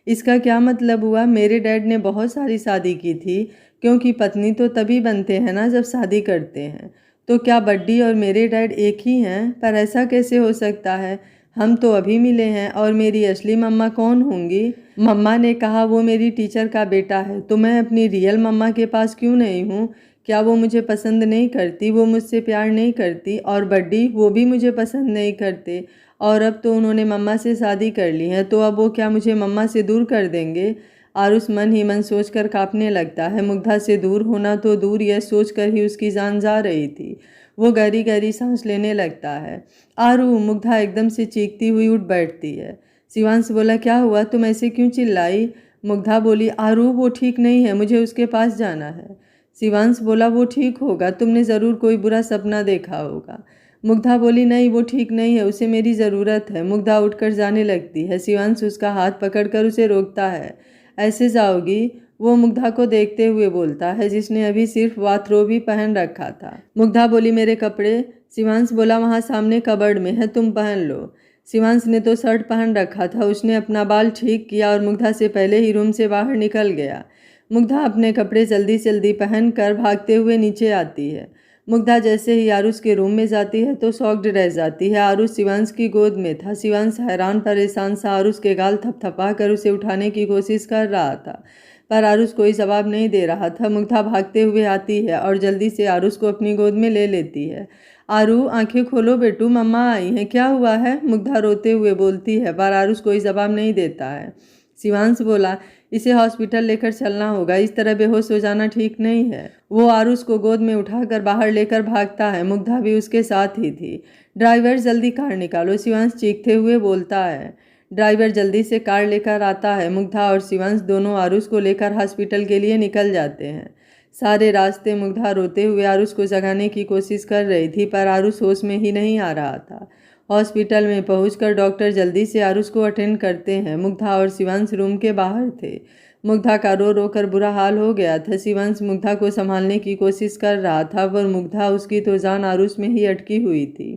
इसका क्या मतलब हुआ? मेरे डैड ने बहुत सारी शादी की थी, क्योंकि पत्नी तो तभी बनते हैं ना जब शादी करते हैं। तो क्या बड्डी और मेरे डैड एक ही हैं? पर ऐसा कैसे हो सकता है? हम तो अभी मिले हैं और मेरी असली मम्मा कौन होंगी? मम्मा ने कहा वो मेरी टीचर का बेटा है, तो मैं अपनी रियल मम्मा के पास क्यों नहीं हूँ? क्या वो मुझे पसंद नहीं करती? वो मुझसे प्यार नहीं करती? और बड्डी, वो भी मुझे पसंद नहीं करते। और अब तो उन्होंने मम्मा से शादी कर ली है, तो अब वो क्या मुझे मम्मा से दूर कर देंगे? आरुष मन ही मन सोचकर कांपने लगता है। मुग्धा से दूर होना तो दूर, यह सोचकर ही उसकी जान जा रही थी। वो गहरी गहरी सांस लेने लगता है। आरू, मुग्धा एकदम से चीखती हुई उठ बैठती है। शिवांश बोला, क्या हुआ, तुम ऐसे क्यों चिल्लाई? मुग्धा बोली, आरू वो ठीक नहीं है, मुझे उसके पास जाना है। शिवांश बोला, वो ठीक होगा, तुमने ज़रूर कोई बुरा सपना देखा होगा। मुग्धा बोली, नहीं वो ठीक नहीं है, उसे मेरी ज़रूरत है। मुग्धा उठकर जाने लगती है। शिवांश उसका हाथ पकड़कर उसे रोकता है। ऐसे जाओगी? वो मुग्धा को देखते हुए बोलता है, जिसने अभी सिर्फ बाथरोब ही पहन रखा था। मुग्धा बोली, मेरे कपड़े? शिवांश बोला, वहाँ सामने कबर्ड में है, तुम पहन लो। शिवांश ने तो शर्ट पहन रखा था। उसने अपना बाल ठीक किया और मुग्धा से पहले ही रूम से बाहर निकल गया। मुग्धा अपने कपड़े जल्दी जल्दी पहन कर भागते हुए नीचे आती है। मुग्धा जैसे ही आरुष के रूम में जाती है तो शॉक्ड रह जाती है। आरुष शिवांश की गोद में था। शिवांश हैरान परेशान सा आरुष के गाल थपथपा कर उसे उठाने की कोशिश कर रहा था, पर आरुष कोई जवाब नहीं दे रहा था। मुग्धा भागते हुए आती है और जल्दी से आरुष को अपनी गोद में ले लेती है। आरू, आंखें खोलो बेटू, मम्मा आई हैं, क्या हुआ है? मुग्धा रोते हुए बोलती है, पर आरुष कोई जवाब नहीं देता है। शिवांश बोला, इसे हॉस्पिटल लेकर चलना होगा, इस तरह बेहोश हो जाना ठीक नहीं है। वो आरुष को गोद में उठाकर बाहर लेकर भागता है। मुग्धा भी उसके साथ ही थी। ड्राइवर, जल्दी कार निकालो, शिवांश चीखते हुए बोलता है। ड्राइवर जल्दी से कार लेकर आता है। मुग्धा और शिवांश दोनों आरुष को लेकर हॉस्पिटल के लिए निकल जाते हैं। सारे रास्ते मुग्धा रोते हुए आरुष को जगाने की कोशिश कर रही थी, पर आरुष होश में ही नहीं आ रहा था। हॉस्पिटल में पहुंचकर डॉक्टर जल्दी से आरुष को अटेंड करते हैं। मुग्धा और शिवांश रूम के बाहर थे। मुग्धा का रो रो कर बुरा हाल हो गया था। शिवांश मुग्धा को संभालने की कोशिश कर रहा था, पर मुग्धा, उसकी तो जान आरुष में ही अटकी हुई थी।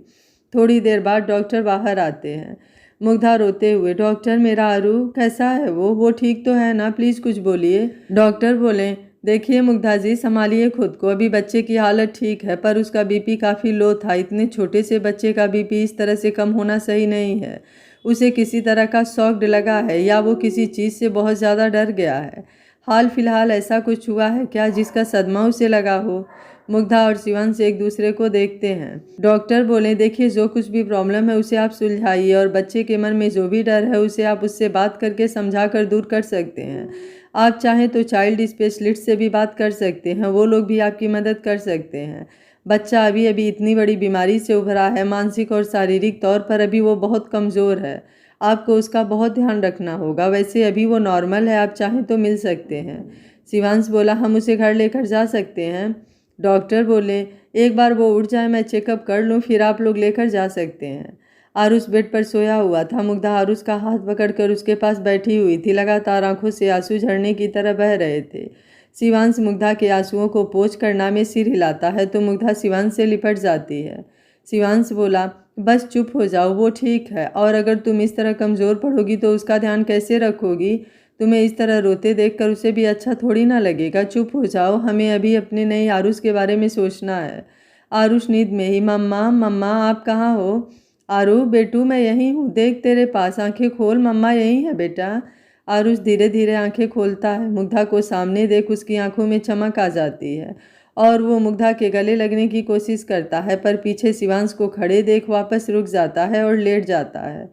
थोड़ी देर बाद डॉक्टर बाहर आते हैं। मुग्धा रोते हुए, डॉक्टर, मेरा आरू कैसा है? वो ठीक तो है ना? प्लीज़ कुछ बोलिए। डॉक्टर बोले, देखिए मुग्धा जी, संभालिए खुद को, अभी बच्चे की हालत ठीक है, पर उसका बीपी काफ़ी लो था। इतने छोटे से बच्चे का बीपी इस तरह से कम होना सही नहीं है। उसे किसी तरह का शॉक लगा है या वो किसी चीज़ से बहुत ज़्यादा डर गया है। हाल फिलहाल ऐसा कुछ हुआ है क्या जिसका सदमा उसे लगा हो? मुग्धा और शिवांश एक दूसरे को देखते हैं। डॉक्टर बोले, देखिए जो कुछ भी प्रॉब्लम है उसे आप सुलझाइए और बच्चे के मन में जो भी डर है उसे आप उससे बात करके समझा कर दूर कर सकते हैं। आप चाहें तो चाइल्ड स्पेशलिस्ट से भी बात कर सकते हैं, वो लोग भी आपकी मदद कर सकते हैं। बच्चा अभी अभी इतनी बड़ी बीमारी से उभरा है, मानसिक और शारीरिक तौर पर अभी वो बहुत कमज़ोर है। आपको उसका बहुत ध्यान रखना होगा। वैसे अभी वो नॉर्मल है, आप चाहें तो मिल सकते हैं। शिवांश बोला, हम उसे घर लेकर जा सकते हैं। डॉक्टर बोले, एक बार वो उठ जाए मैं चेकअप कर लूँ, फिर आप लोग लेकर जा सकते हैं। आरुष बेड पर सोया हुआ था। मुग्धा आरुष का हाथ पकड़कर उसके पास बैठी हुई थी। लगातार आंखों से आंसू झरने की तरह बह रहे थे। शिवांश मुग्धा के आंसुओं को पोंछ कर नामे सिर हिलाता है तो मुग्धा शिवांश से लिपट जाती है। शिवांश बोला, बस चुप हो जाओ, वो ठीक है, और अगर तुम इस तरह कमज़ोर पड़ोगी तो उसका ध्यान कैसे रखोगी? तुम्हें इस तरह रोते देखकर उसे भी अच्छा थोड़ी ना लगेगा। चुप हो जाओ, हमें अभी अपने नए आरुष के बारे में सोचना है। आरुष नींद में ही, मम्मा मम्मा आप कहाँ हो? आरू बेटू मैं यहीं हूँ, देख तेरे पास, आंखें खोल, मम्मा यहीं है बेटा। आरुष धीरे धीरे आंखें खोलता है। मुग्धा को सामने देख उसकी आंखों में चमक आ जाती है और वो मुग्धा के गले लगने की कोशिश करता है, पर पीछे शिवांश को खड़े देख वापस रुक जाता है और लेट जाता है।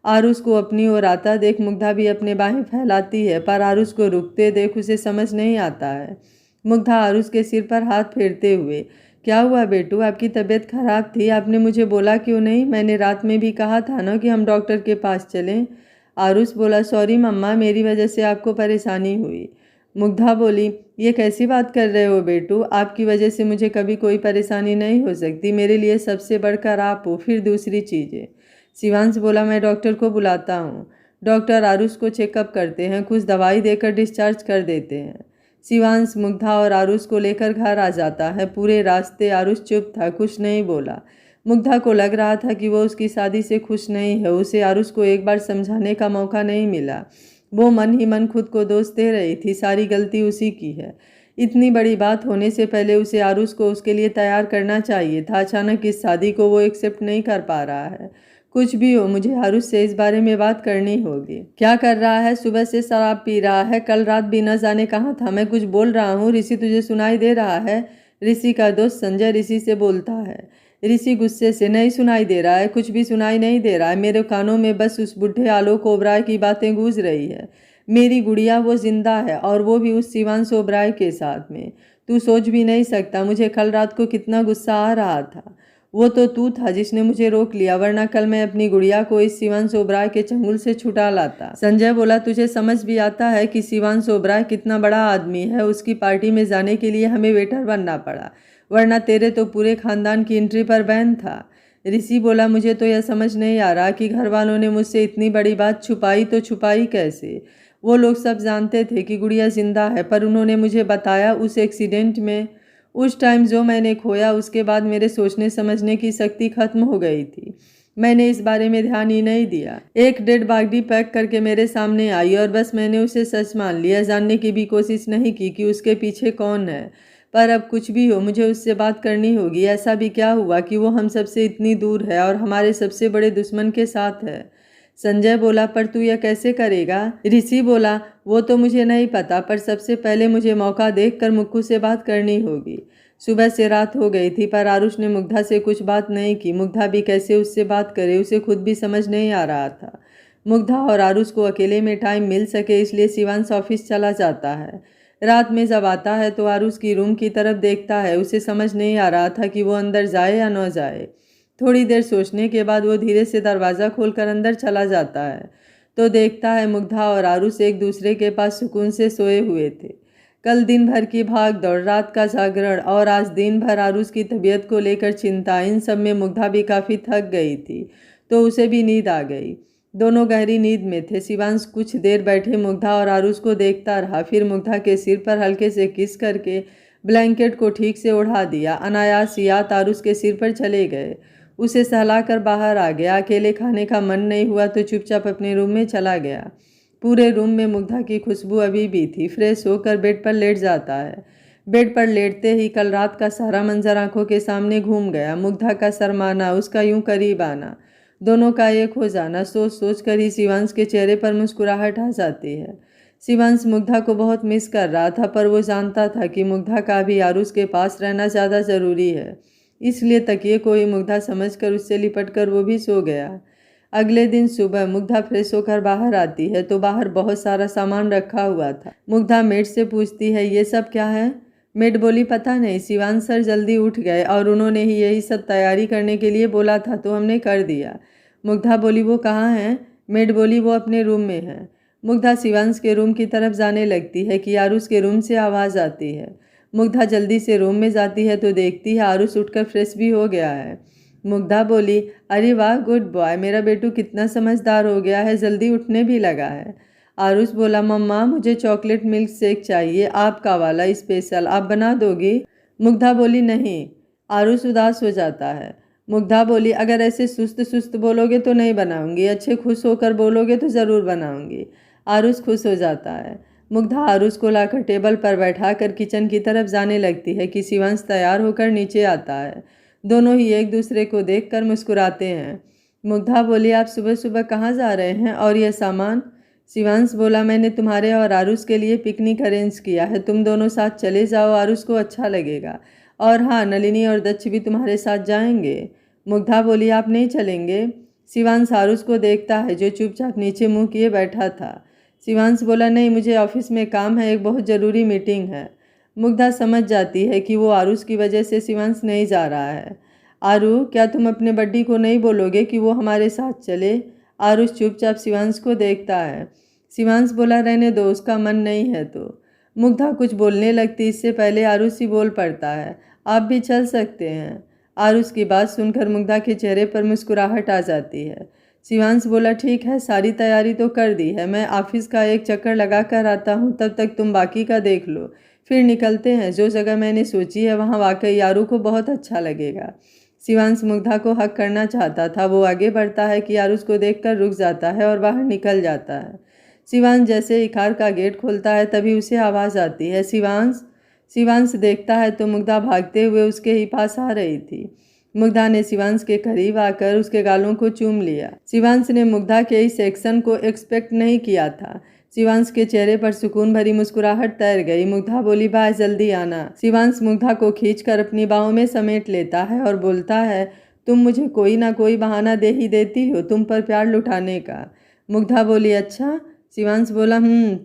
आरुष को अपनी ओर आता देख मुग्धा भी अपने बाहें फैलाती है, पर आरुष को रुकते देख उसे समझ नहीं आता है। मुग्धा आरुष के सिर पर हाथ फेरते हुए, क्या हुआ बेटू, आपकी तबीयत खराब थी, आपने मुझे बोला क्यों नहीं? मैंने रात में भी कहा था ना कि हम डॉक्टर के पास चलें। आरुष बोला, सॉरी मम्मा, मेरी वजह से आपको परेशानी हुई। मुग्धा बोली, ये कैसी बात कर रहे हो बेटू, आपकी वजह से मुझे कभी कोई परेशानी नहीं हो सकती। मेरे लिए सबसे बढ़कर आप हो, फिर दूसरी चीज़ें। शिवांश बोला, मैं डॉक्टर को बुलाता हूँ। डॉक्टर आरुष को चेकअप करते हैं, कुछ दवाई देकर डिस्चार्ज कर देते हैं। शिवांश मुग्धा और आरुष को लेकर घर आ जाता है। पूरे रास्ते आरुष चुप था, कुछ नहीं बोला। मुग्धा को लग रहा था कि वो उसकी शादी से खुश नहीं है। उसे आरुष को एक बार समझाने का मौका नहीं मिला। वो मन ही मन खुद को दोष दे रही थी, सारी गलती उसी की है। इतनी बड़ी बात होने से पहले उसे आरुष को उसके लिए तैयार करना चाहिए था। अचानक इस शादी को वो एक्सेप्ट नहीं कर पा रहा है। कुछ भी हो, मुझे आरुष से इस बारे में बात करनी होगी। क्या कर रहा है? सुबह से शराब पी रहा है, कल रात भी न जाने कहाँ था। मैं कुछ बोल रहा हूँ, ऋषि तुझे सुनाई दे रहा है? ऋषि का दोस्त संजय ऋषि से बोलता है। ऋषि गुस्से से, नहीं सुनाई दे रहा है, कुछ भी सुनाई नहीं दे रहा है। मेरे कानों में बस उस बुढ़े आलोक ओबराय की बातें गूंज रही है। मेरी गुड़िया वो जिंदा है, और वो भी उस शिवांश ओबराय के साथ में। तू सोच भी नहीं सकता मुझे कल रात को कितना गुस्सा आ रहा था। वो तो तू था जिसने मुझे रोक लिया, वरना कल मैं अपनी गुड़िया को इस शिवांश ओबराय के चंगुल से छुटा लाता। संजय बोला, तुझे समझ भी आता है कि शिवांश ओबराय कितना बड़ा आदमी है? उसकी पार्टी में जाने के लिए हमें वेटर बनना पड़ा, वरना तेरे तो पूरे खानदान की एंट्री पर बैन था। ऋषि बोला, मुझे तो यह समझ नहीं आ रहा कि घर वालों ने मुझसे इतनी बड़ी बात छुपाई तो छुपाई कैसे? वो लोग सब जानते थे कि गुड़िया जिंदा है, पर उन्होंने मुझे बताया उस एक्सीडेंट में। उस टाइम जो मैंने खोया, उसके बाद मेरे सोचने समझने की शक्ति खत्म हो गई थी। मैंने इस बारे में ध्यान ही नहीं दिया। एक डेड बॉडी पैक करके मेरे सामने आई और बस मैंने उसे सच मान लिया, जानने की भी कोशिश नहीं की कि उसके पीछे कौन है। पर अब कुछ भी हो, मुझे उससे बात करनी होगी। ऐसा भी क्या हुआ कि वो हम सबसे इतनी दूर है और हमारे सबसे बड़े दुश्मन के साथ है? संजय बोला, पर तू यह कैसे करेगा? ऋषि बोला, वो तो मुझे नहीं पता, पर सबसे पहले मुझे मौका देखकर मुक्कू से बात करनी होगी। सुबह से रात हो गई थी, पर आरुष ने मुग्धा से कुछ बात नहीं की। मुग्धा भी कैसे उससे बात करे, उसे खुद भी समझ नहीं आ रहा था। मुग्धा और आरुष को अकेले में टाइम मिल सके, इसलिए शिवांश ऑफिस चला जाता है। रात में जब आता है तो आरुष की रूम की तरफ देखता है। उसे समझ नहीं आ रहा था कि वो अंदर जाए या न जाए। थोड़ी देर सोचने के बाद वो धीरे से दरवाज़ा खोलकर अंदर चला जाता है तो देखता है मुग्धा और आरुष एक दूसरे के पास सुकून से सोए हुए थे। कल दिन भर की भाग दौड़, रात का जागरण और आज दिन भर आरुष की तबीयत को लेकर चिंता, इन सब में मुग्धा भी काफ़ी थक गई थी तो उसे भी नींद आ गई। दोनों गहरी नींद में थे। शिवांश कुछ देर बैठे मुग्धा और आरुष को देखता रहा, फिर मुग्धा के सिर पर हल्के से किस करके ब्लैंकेट को ठीक से ओढ़ा दिया। अनायास याद आरुष के सिर पर चले गए। उसे सहलाकर बाहर आ गया। अकेले खाने का मन नहीं हुआ तो चुपचाप अपने रूम में चला गया। पूरे रूम में मुग्धा की खुशबू अभी भी थी। फ्रेश होकर बेड पर लेट जाता है। बेड पर लेटते ही कल रात का सारा मंजर आंखों के सामने घूम गया। मुग्धा का शर्माना, उसका यूं करीब आना, दोनों का एक हो जाना, सोच सोच कर ही शिवांश के चेहरे पर मुस्कुराहट आ जाती है। शिवांश मुग्धा को बहुत मिस कर रहा था, पर वो जानता था कि मुग्धा का भी आरुष के पास रहना ज़्यादा ज़रूरी है। इसलिए तकिए को ही मुग्धा समझकर उससे लिपटकर वो भी सो गया। अगले दिन सुबह मुग्धा फ्रेश होकर बाहर आती है तो बाहर बहुत सारा सामान रखा हुआ था। मुग्धा मेड से पूछती है, ये सब क्या है? मेड बोली, पता नहीं, शिवांश सर जल्दी उठ गए और उन्होंने ही यही सब तैयारी करने के लिए बोला था तो हमने कर दिया। मुग्धा बोली, वो कहाँ हैं? मेड बोली, वो अपने रूम में है। मुग्धा शिवांश के रूम की तरफ जाने लगती है कि आरुष के रूम से आवाज़ आती है। मुग्धा जल्दी से रूम में जाती है तो देखती है आरुष उठकर फ्रेश भी हो गया है। मुग्धा बोली, अरे वाह, गुड बॉय, मेरा बेटू कितना समझदार हो गया है, जल्दी उठने भी लगा है। आरुष बोला, मम्मा मुझे चॉकलेट मिल्क शेक चाहिए, आपका वाला स्पेशल, आप बना दोगी? मुग्धा बोली, नहीं। आरुष उदास हो जाता है। मुग्धा बोली, अगर ऐसे सुस्त सुस्त बोलोगे तो नहीं बनाऊंगी, अच्छे खुश होकर बोलोगे तो ज़रूर बनाऊंगी। आरुष खुश हो जाता है। मुग्धा आरुष को लाकर टेबल पर बैठाकर किचन की तरफ जाने लगती है कि शिवांश तैयार होकर नीचे आता है। दोनों ही एक दूसरे को देखकर मुस्कुराते हैं। मुग्धा बोली, आप सुबह सुबह कहाँ जा रहे हैं और यह सामान? शिवांश बोला, मैंने तुम्हारे और आरुष के लिए पिकनिक अरेंज किया है, तुम दोनों साथ चले जाओ, आरुष को अच्छा लगेगा। और हाँ, नलिनी और दक्ष भी तुम्हारे साथ जाएंगे। मुग्धा बोली, आप नहीं चलेंगे? शिवांश आरुष को देखता है जो चुपचाप नीचे मुंह किए बैठा था। शिवांश बोला, नहीं, मुझे ऑफिस में काम है, एक बहुत ज़रूरी मीटिंग है। मुग्धा समझ जाती है कि वो आरुष की वजह से शिवांश नहीं जा रहा है। आरू, क्या तुम अपने बड्डी को नहीं बोलोगे कि वो हमारे साथ चले? आरुष चुपचाप शिवांश को देखता है। शिवांश बोला, रहने दो, उसका मन नहीं है तो। मुग्धा कुछ बोलने लगती, इससे पहले आरुष ही बोल पड़ता है, आप भी चल सकते हैं। आरुष की बात सुनकर मुग्धा के चेहरे पर मुस्कुराहट आ जाती है। शिवांश बोला, ठीक है, सारी तैयारी तो कर दी है, मैं ऑफिस का एक चक्कर लगा कर आता हूँ, तब तक तुम बाकी का देख लो, फिर निकलते हैं। जो जगह मैंने सोची है वहाँ वाकई आरू को बहुत अच्छा लगेगा। शिवांश मुग्धा को हक करना चाहता था, वो आगे बढ़ता है कि आरुष को देखकर रुक जाता है और बाहर निकल जाता है। शिवांश जैसे ही कार का गेट खोलता है तभी उसे आवाज़ आती है, शिवांश। शिवांश देखता है तो मुग्धा भागते हुए उसके ही पास आ रही थी। मुग्धा ने शिवांश के करीब आकर उसके गालों को चूम लिया। शिवांश ने मुग्धा के इस एक्शन को एक्सपेक्ट नहीं किया था। शिवांश के चेहरे पर सुकून भरी मुस्कुराहट तैर गई। मुग्धा बोली, बाय, जल्दी आना। शिवांश मुग्धा को खींचकर अपनी बाहों में समेट लेता है और बोलता है, तुम मुझे कोई ना कोई बहाना दे ही देती हो तुम पर प्यार लुटाने का। मुग्धा बोली, अच्छा? शिवांश बोला,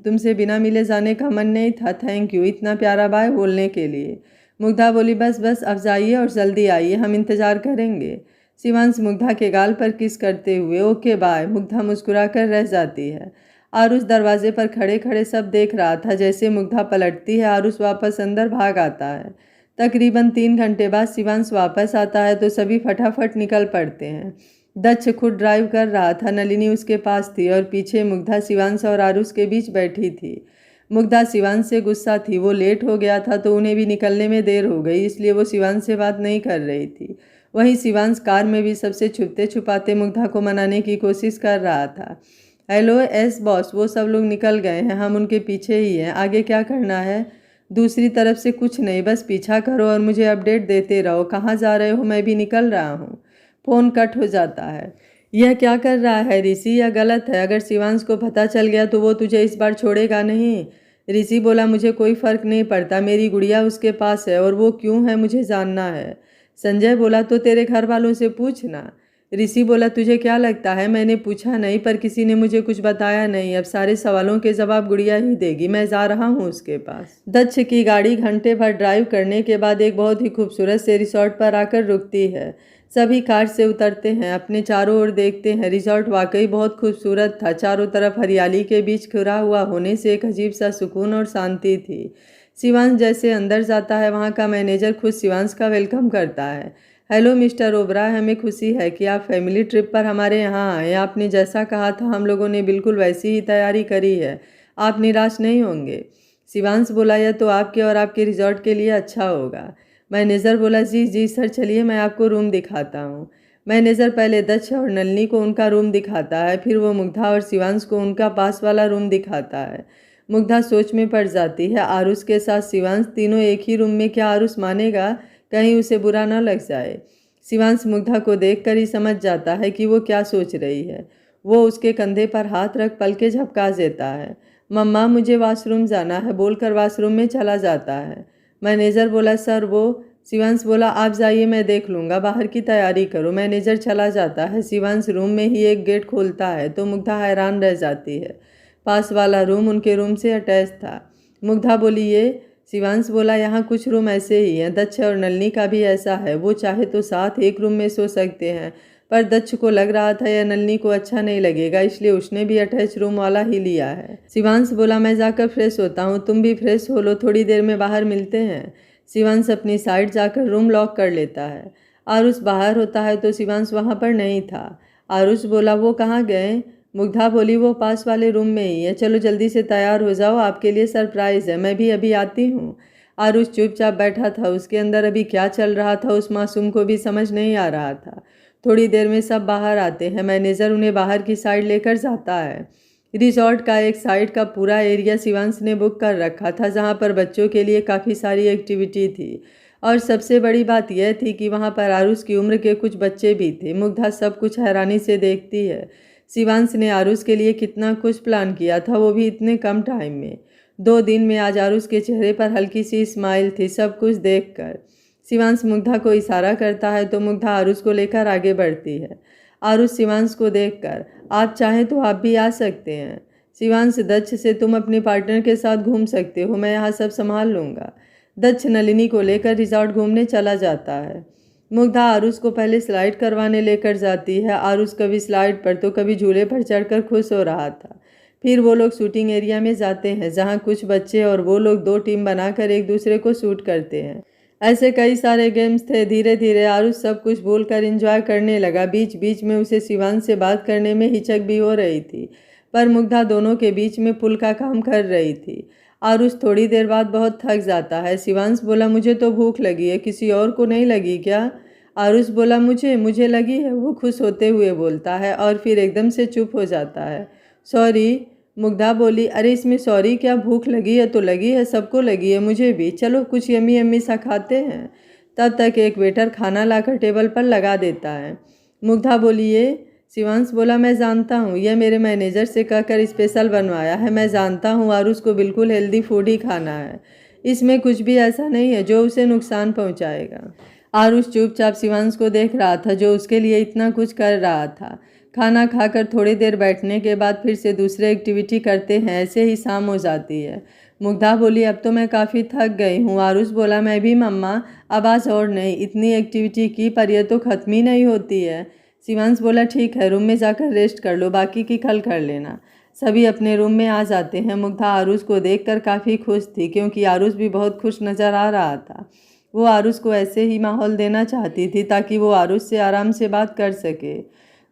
तुमसे बिना मिले जाने का मन नहीं था, थैंक यू इतना प्यारा बाय बोलने के लिए। मुग्धा बोली, बस बस, अब जाइए और जल्दी आइए, हम इंतज़ार करेंगे। शिवांश मुग्धा के गाल पर किस करते हुए, ओके बाय। मुग्धा मुस्कुरा कर रह जाती है। आरुष दरवाजे पर खड़े खड़े सब देख रहा था। जैसे मुग्धा पलटती है आरुष वापस अंदर भाग आता है। तकरीबन 3 घंटे बाद शिवांश वापस आता है तो सभी फटाफट निकल पड़ते हैं। दक्ष खुद ड्राइव कर रहा था, नलिनी उसके पास थी और पीछे मुग्धा शिवांश और आरुष के बीच बैठी थी। मुग्धा शिवांश से गुस्सा थी, वो लेट हो गया था तो उन्हें भी निकलने में देर हो गई, इसलिए वो शिवांश से बात नहीं कर रही थी। वहीं शिवांश कार में भी सबसे छुपते छुपाते मुग्धा को मनाने की कोशिश कर रहा था। हेलो एस बॉस, वो सब लोग निकल गए हैं, हम उनके पीछे ही हैं, आगे क्या करना है? दूसरी तरफ से कुछ नहीं, बस पीछा करो और मुझे अपडेट देते रहो, कहाँ जा रहे हो? मैं भी निकल रहा हूँ। फ़ोन कट हो जाता है। यह क्या कर रहा है ऋषि? यह गलत है, अगर शिवांश को पता चल गया तो वो तुझे इस बार छोड़ेगा नहीं। ऋषि बोला, मुझे कोई फ़र्क नहीं पड़ता, मेरी गुड़िया उसके पास है और वो क्यों है मुझे जानना है। संजय बोला, तो तेरे घर वालों से पूछना। ऋषि बोला, तुझे क्या लगता है मैंने पूछा नहीं, पर किसी ने मुझे कुछ बताया नहीं, अब सारे सवालों के जवाब गुड़िया ही देगी, मैं जा रहा हूँ उसके पास। दक्ष की गाड़ी घंटे भर ड्राइव करने के बाद एक बहुत ही खूबसूरत से रिसोर्ट पर आकर रुकती है। सभी कार से उतरते हैं, अपने चारों ओर देखते हैं। रिसोर्ट वाकई बहुत खूबसूरत था, चारों तरफ हरियाली के बीच घिरा हुआ होने से एक अजीब सा सुकून और शांति थी। शिवांश जैसे अंदर जाता है वहाँ का मैनेजर खुद शिवांश का वेलकम करता है। हेलो मिस्टर ओबराय, हमें खुशी है कि आप फैमिली ट्रिप पर हमारे यहाँ आए। आपने जैसा कहा था हम लोगों ने बिल्कुल वैसी ही तैयारी करी है, आप निराश नहीं होंगे। शिवांश बोला, यह तो आपके और आपके रिजॉर्ट के लिए अच्छा होगा। मैनेजर बोला, जी जी सर, चलिए मैं आपको रूम दिखाता हूँ। मैनेजर पहले दक्ष और नलिनी को उनका रूम दिखाता है, फिर वो मुग्धा और शिवांश को उनका पास वाला रूम दिखाता है। मुग्धा सोच में पड़ जाती है, आरुष के साथ शिवांश तीनों एक ही रूम में, क्या आरुष मानेगा? कहीं उसे बुरा न लग जाए। शिवांश मुग्धा को देखकर ही समझ जाता है कि वो क्या सोच रही है। वो उसके कंधे पर हाथ रख पलकें झपका देता है। मम्मा मुझे वॉशरूम जाना है बोलकर वॉशरूम में चला जाता है। मैनेजर बोला सर वो। शिवांश बोला आप जाइए मैं देख लूँगा, बाहर की तैयारी करो। मैनेजर चला जाता है। शिवांश रूम में ही एक गेट खोलता है तो मुग्धा हैरान रह जाती है। पास वाला रूम उनके रूम से अटैच था। मुग्धा बोली ये। शिवांश बोला यहाँ कुछ रूम ऐसे ही हैं, दक्ष और नलिनी का भी ऐसा है, वो चाहे तो साथ एक रूम में सो सकते हैं। पर दक्ष को लग रहा था या नलिनी को अच्छा नहीं लगेगा, इसलिए उसने भी अटैच रूम वाला ही लिया है। शिवांश बोला मैं जाकर फ्रेश होता हूँ, तुम भी फ्रेश हो लो, थोड़ी देर में बाहर मिलते हैं। शिवांश अपनी साइड जाकर रूम लॉक कर लेता है। आरुष बाहर होता है तो शिवांश वहाँ पर नहीं था। आरुष बोला वो कहाँ गए? मुग्धा बोली वो पास वाले रूम में ही है, चलो जल्दी से तैयार हो जाओ, आपके लिए सरप्राइज़ है, मैं भी अभी आती हूँ। आरुष चुपचाप बैठा था, उसके अंदर अभी क्या चल रहा था उस मासूम को भी समझ नहीं आ रहा था। थोड़ी देर में सब बाहर आते हैं। मैनेजर उन्हें बाहर की साइड लेकर जाता है। रिजॉर्ट का एक साइड का पूरा एरिया शिवांश ने बुक कर रखा था, जहाँ पर बच्चों के लिए काफ़ी सारी एक्टिविटी थी। और सबसे बड़ी बात यह थी कि वहाँ पर आरुष की उम्र के कुछ बच्चे भी थे। मुग्धा सब कुछ हैरानी से देखती है। शिवांश ने आरुष के लिए कितना कुछ प्लान किया था, वो भी इतने कम टाइम में। 2 दिन में आज आरुष के चेहरे पर हल्की सी स्माइल थी सब कुछ देखकर। शिवांश मुग्धा को इशारा करता है तो मुग्धा आरुष को लेकर आगे बढ़ती है। आरुष शिवांश को देखकर आप चाहें तो आप भी आ सकते हैं। शिवांश दक्ष से तुम अपने पार्टनर के साथ घूम सकते हो, मैं यहाँ सब संभाल लूँगा। दक्ष नलिनी को लेकर रिजॉर्ट घूमने चला जाता है। मुग्धा आरुष को पहले स्लाइड करवाने लेकर जाती है। आरुष कभी स्लाइड पर तो कभी झूले पर चढ़कर खुश हो रहा था। फिर वो लोग शूटिंग एरिया में जाते हैं, जहाँ कुछ बच्चे और वो लोग 2 टीम बनाकर एक दूसरे को शूट करते हैं। ऐसे कई सारे गेम्स थे। धीरे धीरे आरुष सब कुछ बोलकर एंजॉय करने लगा। बीच बीच में उसे शिवांश से बात करने में हिचक भी हो रही थी, पर मुग्धा दोनों के बीच में पुल का काम कर रही थी। आरुष थोड़ी देर बाद बहुत थक जाता है। शिवांश बोला मुझे तो भूख लगी है, किसी और को नहीं लगी क्या? आरुष बोला मुझे लगी है। वो खुश होते हुए बोलता है और फिर एकदम से चुप हो जाता है। सॉरी। मुग्धा बोली अरे इसमें सॉरी क्या, भूख लगी है तो लगी है, सबको लगी है, मुझे भी, चलो कुछ यम्मी यम्मी सा खाते हैं। तब तक एक वेटर खाना लाकर टेबल पर लगा देता है। मुग्धा बोली ये। शिवांश बोला मैं जानता हूँ, यह मेरे मैनेजर से कहकर स्पेशल बनवाया है, मैं जानता हूँ आरुष को बिल्कुल हेल्दी फूड ही खाना है, इसमें कुछ भी ऐसा नहीं है जो उसे नुकसान पहुँचाएगा। आरुष चुपचाप शिवांश को देख रहा था जो उसके लिए इतना कुछ कर रहा था। खाना खाकर थोड़ी देर बैठने के बाद फिर से दूसरे एक्टिविटी करते हैं। ऐसे ही शाम हो जाती है। मुग्धा बोली अब तो मैं काफ़ी थक गई हूँ। आरुष बोला मैं भी मम्मा, अब आज और नहीं, इतनी एक्टिविटी की पर यह तो ख़त्म ही नहीं होती है। शिवांश बोला ठीक है, रूम में जाकर रेस्ट कर लो, बाकी की कल कर लेना। सभी अपने रूम में आ जाते हैं। मुग्धा आरुष को देखकर काफ़ी खुश थी, क्योंकि आरुष भी बहुत खुश नज़र आ रहा था। वो आरुष को ऐसे ही माहौल देना चाहती थी ताकि वो आरुष से आराम से बात कर सके।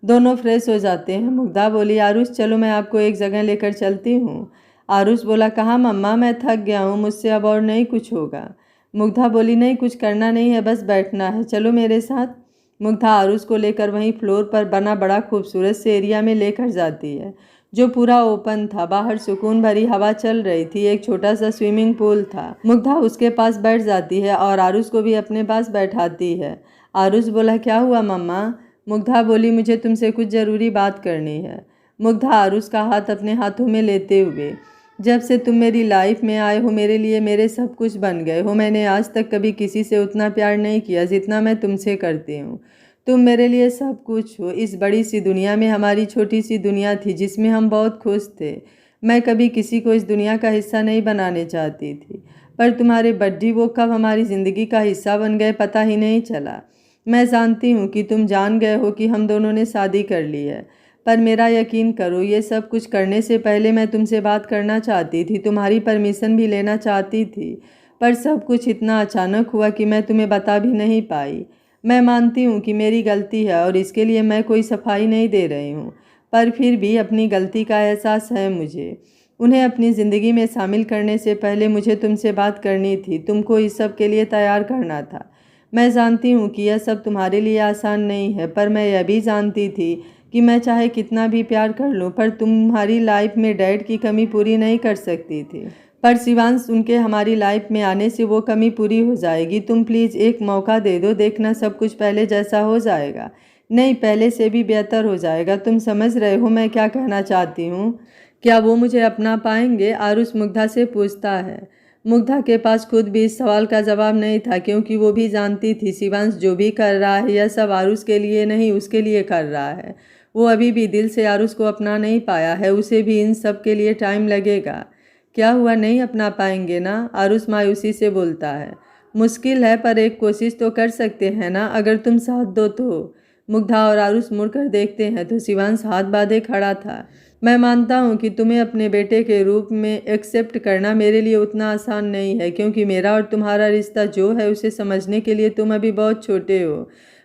दोनों फ्रेश हो जाते हैं। मुग्धा बोली आरुष चलो मैं आपको एक जगह लेकर चलती हूँ। आरुष बोला कहाँ मम्मा, मैं थक गया हूँ, मुझसे अब और नहीं कुछ होगा। मुग्धा बोली नहीं, कुछ करना नहीं है, बस बैठना है, चलो मेरे साथ। मुग्धा आरुष को लेकर वहीं फ्लोर पर बना बड़ा खूबसूरत से एरिया में लेकर जाती है, जो पूरा ओपन था। बाहर सुकून भरी हवा चल रही थी। एक छोटा सा स्विमिंग पूल था। मुग्धा उसके पास बैठ जाती है और आरुष को भी अपने पास बैठाती है। आरुष बोला क्या हुआ मम्मा? मुग्धा बोली मुझे तुमसे कुछ ज़रूरी बात करनी है। मुग्धा आरुष का हाथ अपने हाथों में लेते हुए, जब से तुम मेरी लाइफ में आए हो मेरे लिए मेरे सब कुछ बन गए हो। मैंने आज तक कभी किसी से उतना प्यार नहीं किया जितना मैं तुमसे करती हूँ। तुम मेरे लिए सब कुछ हो। इस बड़ी सी दुनिया में हमारी छोटी सी दुनिया थी जिसमें हम बहुत खुश थे। मैं कभी किसी को इस दुनिया का हिस्सा नहीं बनाने चाहती थी, पर तुम्हारे बड्डी वो कब हमारी ज़िंदगी का हिस्सा बन गए पता ही नहीं चला। मैं जानती हूँ कि तुम जान गए हो कि हम दोनों ने शादी कर ली है, पर मेरा यकीन करो ये सब कुछ करने से पहले मैं तुमसे बात करना चाहती थी, तुम्हारी परमिशन भी लेना चाहती थी, पर सब कुछ इतना अचानक हुआ कि मैं तुम्हें बता भी नहीं पाई। मैं मानती हूँ कि मेरी गलती है और इसके लिए मैं कोई सफाई नहीं दे रही हूँ, पर फिर भी अपनी गलती का एहसास है मुझे। उन्हें अपनी ज़िंदगी में शामिल करने से पहले मुझे तुमसे बात करनी थी, तुमको इस सब के लिए तैयार करना था। मैं जानती हूँ कि यह सब तुम्हारे लिए आसान नहीं है, पर मैं यह भी जानती थी कि मैं चाहे कितना भी प्यार कर लूँ पर तुम्हारी लाइफ में डैड की कमी पूरी नहीं कर सकती थी। पर शिवांश उनके हमारी लाइफ में आने से वो कमी पूरी हो जाएगी। तुम प्लीज़ एक मौका दे दो, देखना सब कुछ पहले जैसा हो जाएगा। नहीं, पहले से भी बेहतर हो जाएगा। तुम समझ रहे हो मैं क्या कहना चाहती हूँ? क्या वो मुझे अपना पाएंगे? आरुष मुग्धा से पूछता है। मुग्धा के पास खुद भी इस सवाल का जवाब नहीं था, क्योंकि वो भी जानती थी शिवांश जो भी कर रहा है यह सब आरुष के लिए नहीं उसके लिए कर रहा है। वो अभी भी दिल से आरुष को अपना नहीं पाया है, उसे भी इन सब के लिए टाइम लगेगा। क्या हुआ, नहीं अपना पाएंगे ना? आरुष मायूसी से बोलता है। मुश्किल है पर एक कोशिश तो कर सकते हैं ना, अगर तुम साथ दो तो। मुग्धा और आरुष मुड़कर देखते हैं तो शिवांश हाथ बांधे खड़ा था। मैं मानता हूँ कि तुम्हें अपने बेटे के रूप में एक्सेप्ट करना मेरे लिए उतना आसान नहीं है, क्योंकि मेरा और तुम्हारा रिश्ता जो है उसे समझने के लिए तुम अभी बहुत छोटे हो।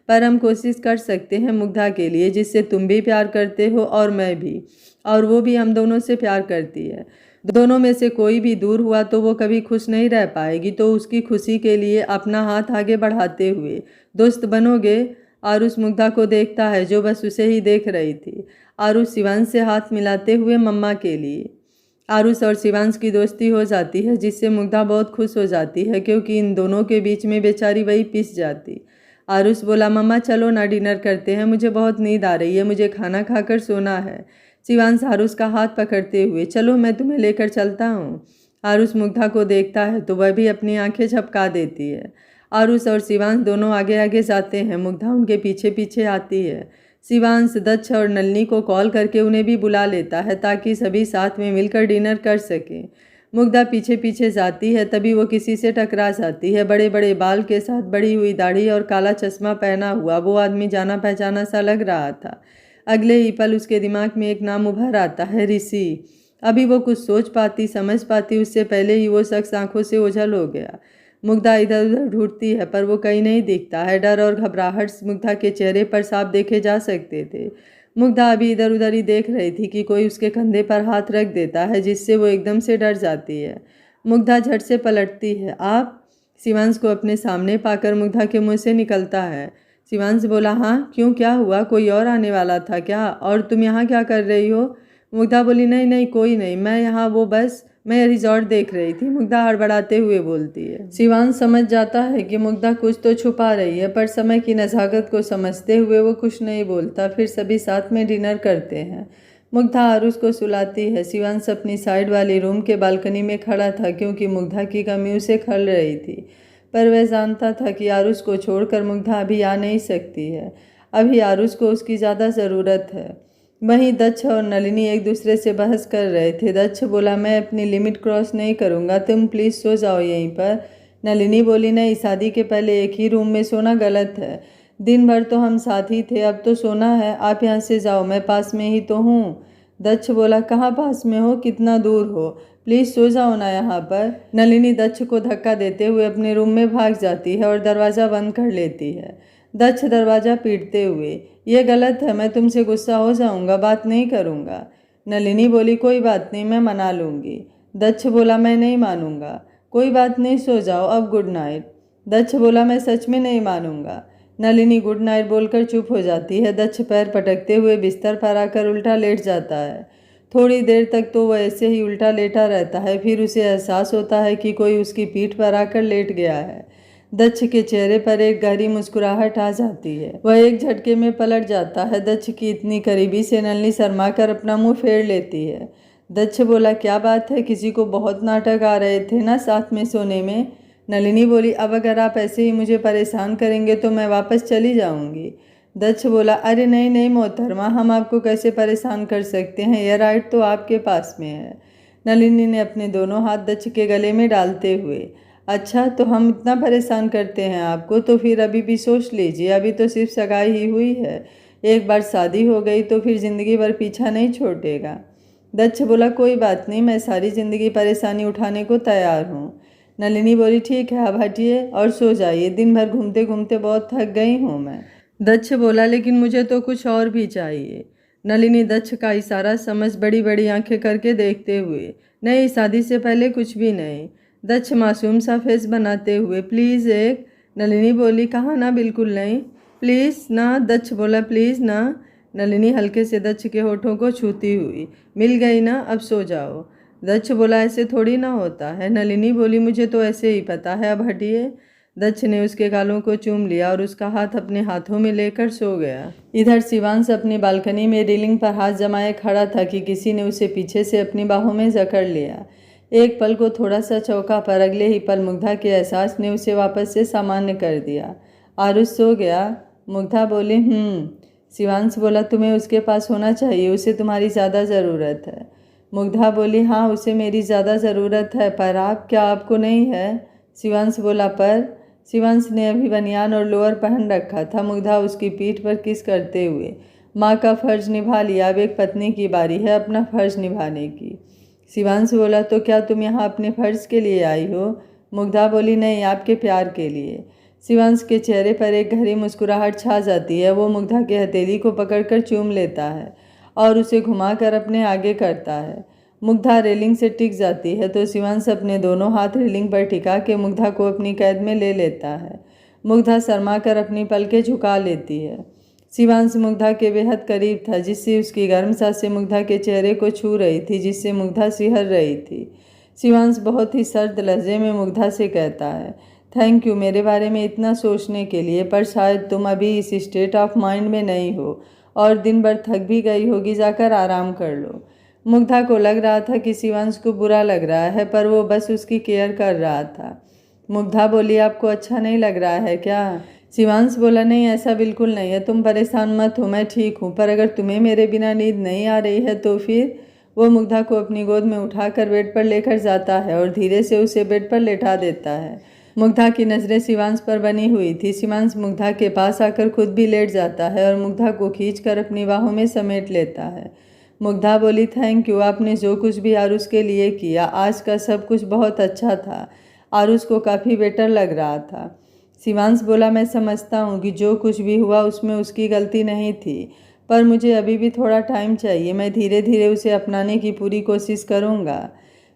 पर हम कोशिश कर सकते हैं मुग्धा के लिए, जिससे तुम भी प्यार करते हो और मैं भी, और वो भी हम दोनों से प्यार करती है। दोनों में से कोई भी दूर हुआ तो वो कभी खुश नहीं रह पाएगी, तो उसकी खुशी के लिए अपना हाथ आगे बढ़ाते हुए दोस्त बनोगे? आरुष मुग्धा को देखता है जो बस उसे ही देख रही थी। आरुष शिवांश से हाथ मिलाते हुए मम्मा के लिए। आरुष और शिवांश की दोस्ती हो जाती है, जिससे मुग्धा बहुत खुश हो जाती है, क्योंकि इन दोनों के बीच में बेचारी वही पिस जाती। आरुष बोला, मम्मा चलो ना डिनर करते हैं, मुझे बहुत नींद आ रही है, मुझे खाना खाकर सोना है। शिवांश आरुष का हाथ पकड़ते हुए, चलो मैं तुम्हें लेकर चलता हूँ। आरुष मुग्धा को देखता है तो वह भी अपनी आंखें झपका देती है। आरुष और शिवांश दोनों आगे आगे जाते हैं, मुग्धा उनके पीछे पीछे आती है। शिवांश दक्ष और नलिनी को कॉल करके उन्हें भी बुला लेता है ताकि सभी साथ में मिलकर डिनर कर सकें। मुग्धा पीछे पीछे जाती है, तभी वो किसी से टकरा जाती है। बड़े बड़े बाल के साथ बढ़ी हुई दाढ़ी और काला चश्मा पहना हुआ वो आदमी जाना पहचाना सा लग रहा था। अगले ही पल उसके दिमाग में एक नाम उभर आता है, ऋषि। अभी वो कुछ सोच पाती समझ पाती उससे पहले ही वो शख्स आंखों से ओझल हो गया। मुग्धा इधर उधर ढूंढती है पर वो कहीं नहीं दिखता है। डर और घबराहट मुग्धा के चेहरे पर साफ देखे जा सकते थे। मुग्धा अभी इधर उधर ही देख रही थी कि कोई उसके कंधे पर हाथ रख देता है, जिससे वो एकदम से डर जाती है। मुग्धा झट से पलटती है। आप? शिवांश को अपने सामने पाकर मुग्धा के मुंह से निकलता है। शिवांश बोला, हाँ क्यों, क्या हुआ? कोई और आने वाला था क्या? और तुम यहाँ क्या कर रही हो? मुग्धा बोली, नहीं नहीं कोई नहीं, मैं यहाँ मैं रिजॉर्ट देख रही थी। मुग्धा हड़बड़ाते हुए बोलती है। शिवांश समझ जाता है कि मुग्धा कुछ तो छुपा रही है, पर समय की नज़ाकत को समझते हुए वो कुछ नहीं बोलता। फिर सभी साथ में डिनर करते हैं। मुग्धा आरुष को सुलाती है। शिवांश अपनी साइड वाली रूम के बालकनी में खड़ा था, क्योंकि मुग्धा की कमी उसे खल रही थी। पर वह जानता था कि आरुष को छोड़कर मुग्धा अभी आ नहीं सकती है। अभी आरुष को उसकी ज़्यादा ज़रूरत है। वहीं दक्ष और नलिनी एक दूसरे से बहस कर रहे थे। दक्ष बोला, मैं अपनी लिमिट क्रॉस नहीं करूँगा, तुम प्लीज़ सो जाओ यहीं पर। नलिनी बोली, नहीं, शादी के पहले एक ही रूम में सोना गलत है। दिन भर तो हम साथ ही थे, अब तो सोना है। आप यहाँ से जाओ, मैं पास में ही तो हूँ। दक्ष बोला, कहाँ पास में हो, कितना दूर हो? प्लीज़ सो जाओ ना यहाँ पर। नलिनी दक्ष को धक्का देते हुए अपने रूम में भाग जाती है और दरवाज़ा बंद कर लेती है। दक्ष दरवाज़ा पीटते हुए, ये गलत है, मैं तुमसे गुस्सा हो जाऊँगा, बात नहीं करूँगा। नलिनी बोली, कोई बात नहीं, मैं मना लूँगी। दक्ष बोला, मैं नहीं मानूँगा। कोई बात नहीं, सो जाओ अब, गुड नाइट। दक्ष बोला, मैं सच में नहीं मानूँगा। नलिनी गुड नाइट बोलकर चुप हो जाती है। दक्ष पैर पटकते हुए बिस्तर पर आकर उल्टा लेट जाता है। थोड़ी देर तक तो वह ऐसे ही उल्टा लेटा रहता है, फिर उसे एहसास होता है कि कोई उसकी पीठ पर आकर लेट गया है। दक्ष के चेहरे पर एक गहरी मुस्कुराहट आ जाती है। वह एक झटके में पलट जाता है। दक्ष की इतनी करीबी से नलिनी शर्मा कर अपना मुंह फेर लेती है। दक्ष बोला, क्या बात है, किसी को बहुत नाटक आ रहे थे ना साथ में सोने में? नलिनी बोली, अब अगर आप ऐसे ही मुझे परेशान करेंगे तो मैं वापस चली जाऊंगी। दक्ष बोला, अरे नहीं नहीं मोहतरमा, हम आपको कैसे परेशान कर सकते हैं, यह राइट तो आपके पास में है। नलिनी ने अपने दोनों हाथ दक्ष के गले में डालते हुए, अच्छा तो हम इतना परेशान करते हैं आपको, तो फिर अभी भी सोच लीजिए, अभी तो सिर्फ सगाई ही हुई है। एक बार शादी हो गई तो फिर ज़िंदगी भर पीछा नहीं छोड़ेगा। दक्ष बोला, कोई बात नहीं, मैं सारी ज़िंदगी परेशानी उठाने को तैयार हूँ। नलिनी बोली, ठीक है, अब हटिए और सो जाइए, दिन भर घूमते घूमते बहुत थक गई हूँ मैं। दक्ष बोला, लेकिन मुझे तो कुछ और भी चाहिए। नलिनी दक्ष का इशारा समझ बड़ी बड़ी आंखें करके देखते हुए, नहीं, शादी से पहले कुछ भी नहीं। दक्ष मासूम सा फेस बनाते हुए, प्लीज़ एक। नलिनी बोली, कहाँ ना, बिल्कुल नहीं, प्लीज़ ना। दक्ष बोला, प्लीज़ ना। नलिनी हल्के से दक्ष के होठों को छूती हुई, मिल गई ना, अब सो जाओ। दक्ष बोला, ऐसे थोड़ी ना होता है। नलिनी बोली, मुझे तो ऐसे ही पता है, अब हटिए। दक्ष ने उसके गालों को चूम लिया और उसका हाथ अपने हाथों में लेकर सो गया। इधर शिवांश अपनी बालकनी में रेलिंग पर हाथ जमाए खड़ा था कि किसी ने उसे पीछे से अपनी बाहों में जकड़ लिया। एक पल को थोड़ा सा चौंका, पर अगले ही पल मुग्धा के एहसास ने उसे वापस से सामान्य कर दिया। आरुष सो गया? मुग्धा बोली। शिवांश बोला, तुम्हें उसके पास होना चाहिए, उसे तुम्हारी ज़्यादा ज़रूरत है। मुग्धा बोली, हाँ उसे मेरी ज़्यादा ज़रूरत है, पर क्या आपको नहीं है? शिवांश बोला, पर शिवांश ने अभी बनियान और लोअर पहन रखा था। मुग्धा उसकी पीठ पर किस करते हुए, माँ का फ़र्ज निभा लिया, अब एक पत्नी की बारी है अपना फ़र्ज निभाने की। शिवांश बोला, तो क्या तुम यहाँ अपने फ़र्ज के लिए आई हो? मुग्धा बोली, नहीं, आपके प्यार के लिए। शिवांश के चेहरे पर एक गहरी मुस्कुराहट छा जाती है। वो मुग्धा के हथेली को पकड़कर चूम लेता है और उसे घुमाकर अपने आगे करता है। मुग्धा रेलिंग से टिक जाती है तो शिवांश अपने दोनों हाथ रेलिंग पर टिका के मुग्धा को अपनी कैद में ले लेता है। मुग्धा शर्मा कर अपनी पलकें झुका लेती है। शिवांश मुग्धा के बेहद करीब था, जिससे उसकी गर्म सांसें मुग्धा के चेहरे को छू रही थी, जिससे मुग्धा सिहर रही थी। शिवांश बहुत ही सर्द लहजे में मुग्धा से कहता है, थैंक यू मेरे बारे में इतना सोचने के लिए, पर शायद तुम अभी इस स्टेट ऑफ माइंड में नहीं हो और दिन भर थक भी गई होगी, जाकर आराम कर लो। मुग्धा को लग रहा था कि शिवांश को बुरा लग रहा है, पर वो बस उसकी केयर कर रहा था। मुग्धा बोली, आपको अच्छा नहीं लग रहा है क्या? शिवांश बोला, नहीं ऐसा बिल्कुल नहीं है, तुम परेशान मत हो, मैं ठीक हूँ, पर अगर तुम्हें मेरे बिना नींद नहीं आ रही है तो फिर? वो मुग्धा को अपनी गोद में उठाकर बेड पर लेकर जाता है और धीरे से उसे बेड पर लेटा देता है। मुग्धा की नज़रें शिवांश पर बनी हुई थी। शिवांश मुग्धा के पास आकर खुद भी लेट जाता है और मुग्धा को खींचकर अपनी बाहों में समेट लेता है। मुग्धा बोली, थैंक यू, आपने जो कुछ भी आरुष के लिए किया, आज का सब कुछ बहुत अच्छा था। आरुष को काफ़ी बेटर लग रहा था। शिवांश बोला, मैं समझता हूँ कि जो कुछ भी हुआ उसमें उसकी गलती नहीं थी, पर मुझे अभी भी थोड़ा टाइम चाहिए, मैं धीरे धीरे उसे अपनाने की पूरी कोशिश करूँगा।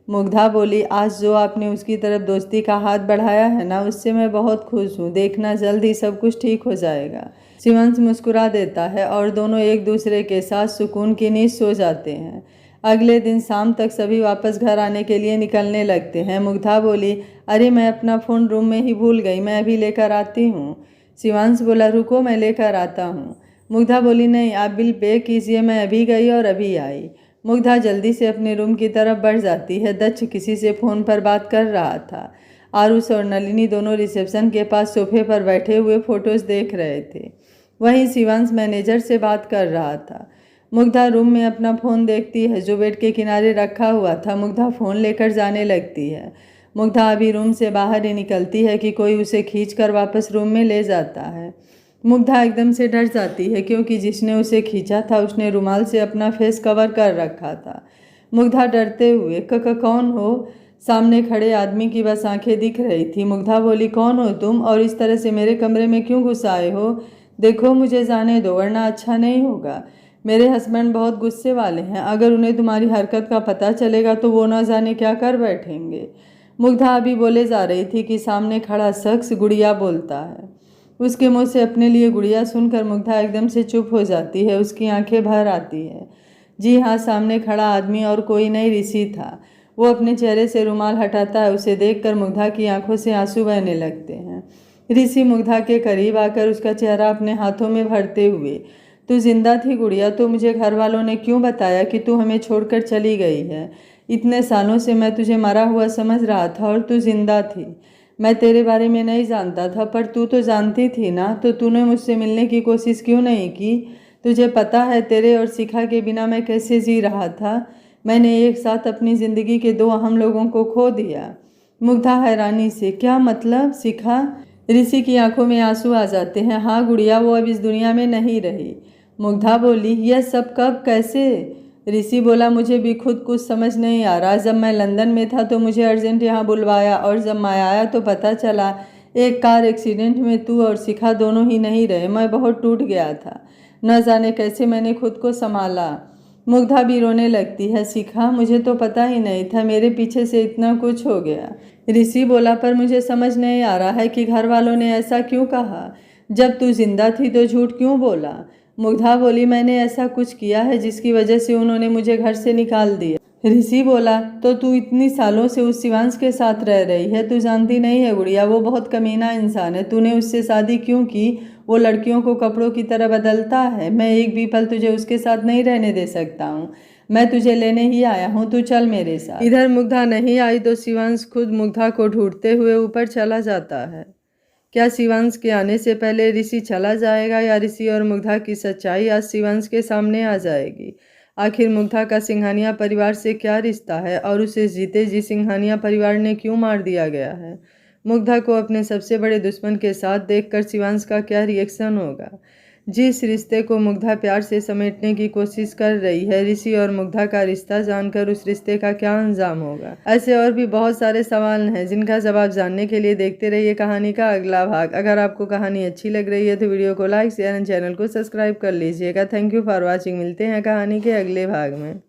मुग्धा बोली, आज जो आपने उसकी तरफ दोस्ती का हाथ बढ़ाया है ना, उससे मैं बहुत खुश हूँ, देखना जल्द ही सब कुछ ठीक हो जाएगा। शिवांश मुस्कुरा देता है और दोनों एक दूसरे के साथ सुकून की नींद सो जाते हैं। अगले दिन शाम तक सभी वापस घर आने के लिए निकलने लगते हैं। मुग्धा बोली, अरे मैं अपना फ़ोन रूम में ही भूल गई, मैं अभी लेकर आती हूँ। शिवांश बोला, रुको मैं लेकर आता हूँ। मुग्धा बोली, नहीं आप बिल पे कीजिए, मैं अभी गई और अभी आई। मुग्धा जल्दी से अपने रूम की तरफ बढ़ जाती है। दक्ष किसी से फ़ोन पर बात कर रहा था। आरुष और नलिनी दोनों रिसेप्शन के पास सोफे पर बैठे हुए फ़ोटोज़ देख रहे थे। वहीं शिवांश मैनेजर से बात कर रहा था। मुग्धा रूम में अपना फ़ोन देखती है जो बेड के किनारे रखा हुआ था। मुग्धा फ़ोन लेकर जाने लगती है। मुग्धा अभी रूम से बाहर ही निकलती है कि कोई उसे खींचकर वापस रूम में ले जाता है। मुग्धा एकदम से डर जाती है क्योंकि जिसने उसे खींचा था उसने रुमाल से अपना फेस कवर कर रखा था। मुग्धा डरते हुए, कौन हो? सामने खड़े आदमी की बस आंखें दिख रही थी। मुग्धा बोली, कौन हो तुम और इस तरह से मेरे कमरे में क्यों घुस आए हो? देखो मुझे जाने दो वरना अच्छा नहीं होगा। मेरे हस्बैंड बहुत गुस्से वाले हैं, अगर उन्हें तुम्हारी हरकत का पता चलेगा तो वो न जाने क्या कर बैठेंगे। मुग्धा अभी बोले जा रही थी कि सामने खड़ा शख्स गुड़िया बोलता है। उसके मुंह से अपने लिए गुड़िया सुनकर मुग्धा एकदम से चुप हो जाती है। उसकी आंखें भर आती है। जी हाँ, सामने खड़ा आदमी और कोई नहीं, ऋषि था। वो अपने चेहरे से रुमाल हटाता है। उसे देखकर मुग्धा की आंखों से आंसू बहने लगते हैं। ऋषि मुग्धा के करीब आकर उसका चेहरा अपने हाथों में भरते हुए, तू जिंदा थी गुड़िया, तो मुझे घर वालों ने क्यों बताया कि तू हमें छोड़कर चली गई है? इतने सालों से मैं तुझे मरा हुआ समझ रहा था और तू जिंदा थी। मैं तेरे बारे में नहीं जानता था, पर तू तो जानती थी ना, तो तूने मुझसे मिलने की कोशिश क्यों नहीं की? तुझे पता है तेरे और शिखा के बिना मैं कैसे जी रहा था? मैंने एक साथ अपनी ज़िंदगी के दो अहम लोगों को खो दिया। मुग्धा हैरानी से, क्या मतलब? शिखा? ऋषि की आंखों में आंसू आ जाते हैं। हाँ गुड़िया, वो अब इस दुनिया में नहीं रही। मुग्धा बोली, यह सब कब, कैसे? ऋषि बोला, मुझे भी खुद कुछ समझ नहीं आ रहा। जब मैं लंदन में था तो मुझे अर्जेंट यहाँ बुलवाया और जब मैं आया तो पता चला एक कार एक्सीडेंट में तू और शिखा दोनों ही नहीं रहे। मैं बहुत टूट गया था, न जाने कैसे मैंने खुद को संभाला। मुग्धा भी रोने लगती है। शिखा? मुझे तो पता ही नहीं था, मेरे पीछे से इतना कुछ हो गया। ऋषि बोला, पर मुझे समझ नहीं आ रहा है कि घर वालों ने ऐसा क्यों कहा। जब तू जिंदा थी तो झूठ क्यों बोला? मुग्धा बोली, मैंने ऐसा कुछ किया है जिसकी वजह से उन्होंने मुझे घर से निकाल दिया। ऋषि बोला, तो तू इतनी सालों से उस शिवांश के साथ रह रही है, तू जानती नहीं है गुड़िया, वो बहुत कमीना इंसान है। तूने उससे शादी क्यों की? वो लड़कियों को कपड़ों की तरह बदलता है। मैं एक भी पल तुझे उसके साथ नहीं रहने दे सकता हूँ। मैं तुझे लेने ही आया हूँ, तू चल मेरे साथ। इधर मुग्धा नहीं आई तो शिवांश खुद मुग्धा को ढूंढते हुए ऊपर चला जाता है। क्या शिवांश के आने से पहले ऋषि चला जाएगा या ऋषि और मुग्धा की सच्चाई आज शिवांश के सामने आ जाएगी? आखिर मुग्धा का सिंघानिया परिवार से क्या रिश्ता है और उसे जीते जी सिंघानिया परिवार ने क्यों मार दिया गया है? मुग्धा को अपने सबसे बड़े दुश्मन के साथ देखकर शिवांश का क्या रिएक्शन होगा? जिस रिश्ते को मुग्धा प्यार से समेटने की कोशिश कर रही है, ऋषि और मुग्धा का रिश्ता जानकर उस रिश्ते का क्या अंजाम होगा? ऐसे और भी बहुत सारे सवाल हैं जिनका जवाब जानने के लिए देखते रहिए कहानी का अगला भाग। अगर आपको कहानी अच्छी लग रही है तो वीडियो को लाइक शेयर एंड चैनल को सब्सक्राइब कर लीजिएगा। Thank you for watching. मिलते हैं कहानी के अगले भाग में।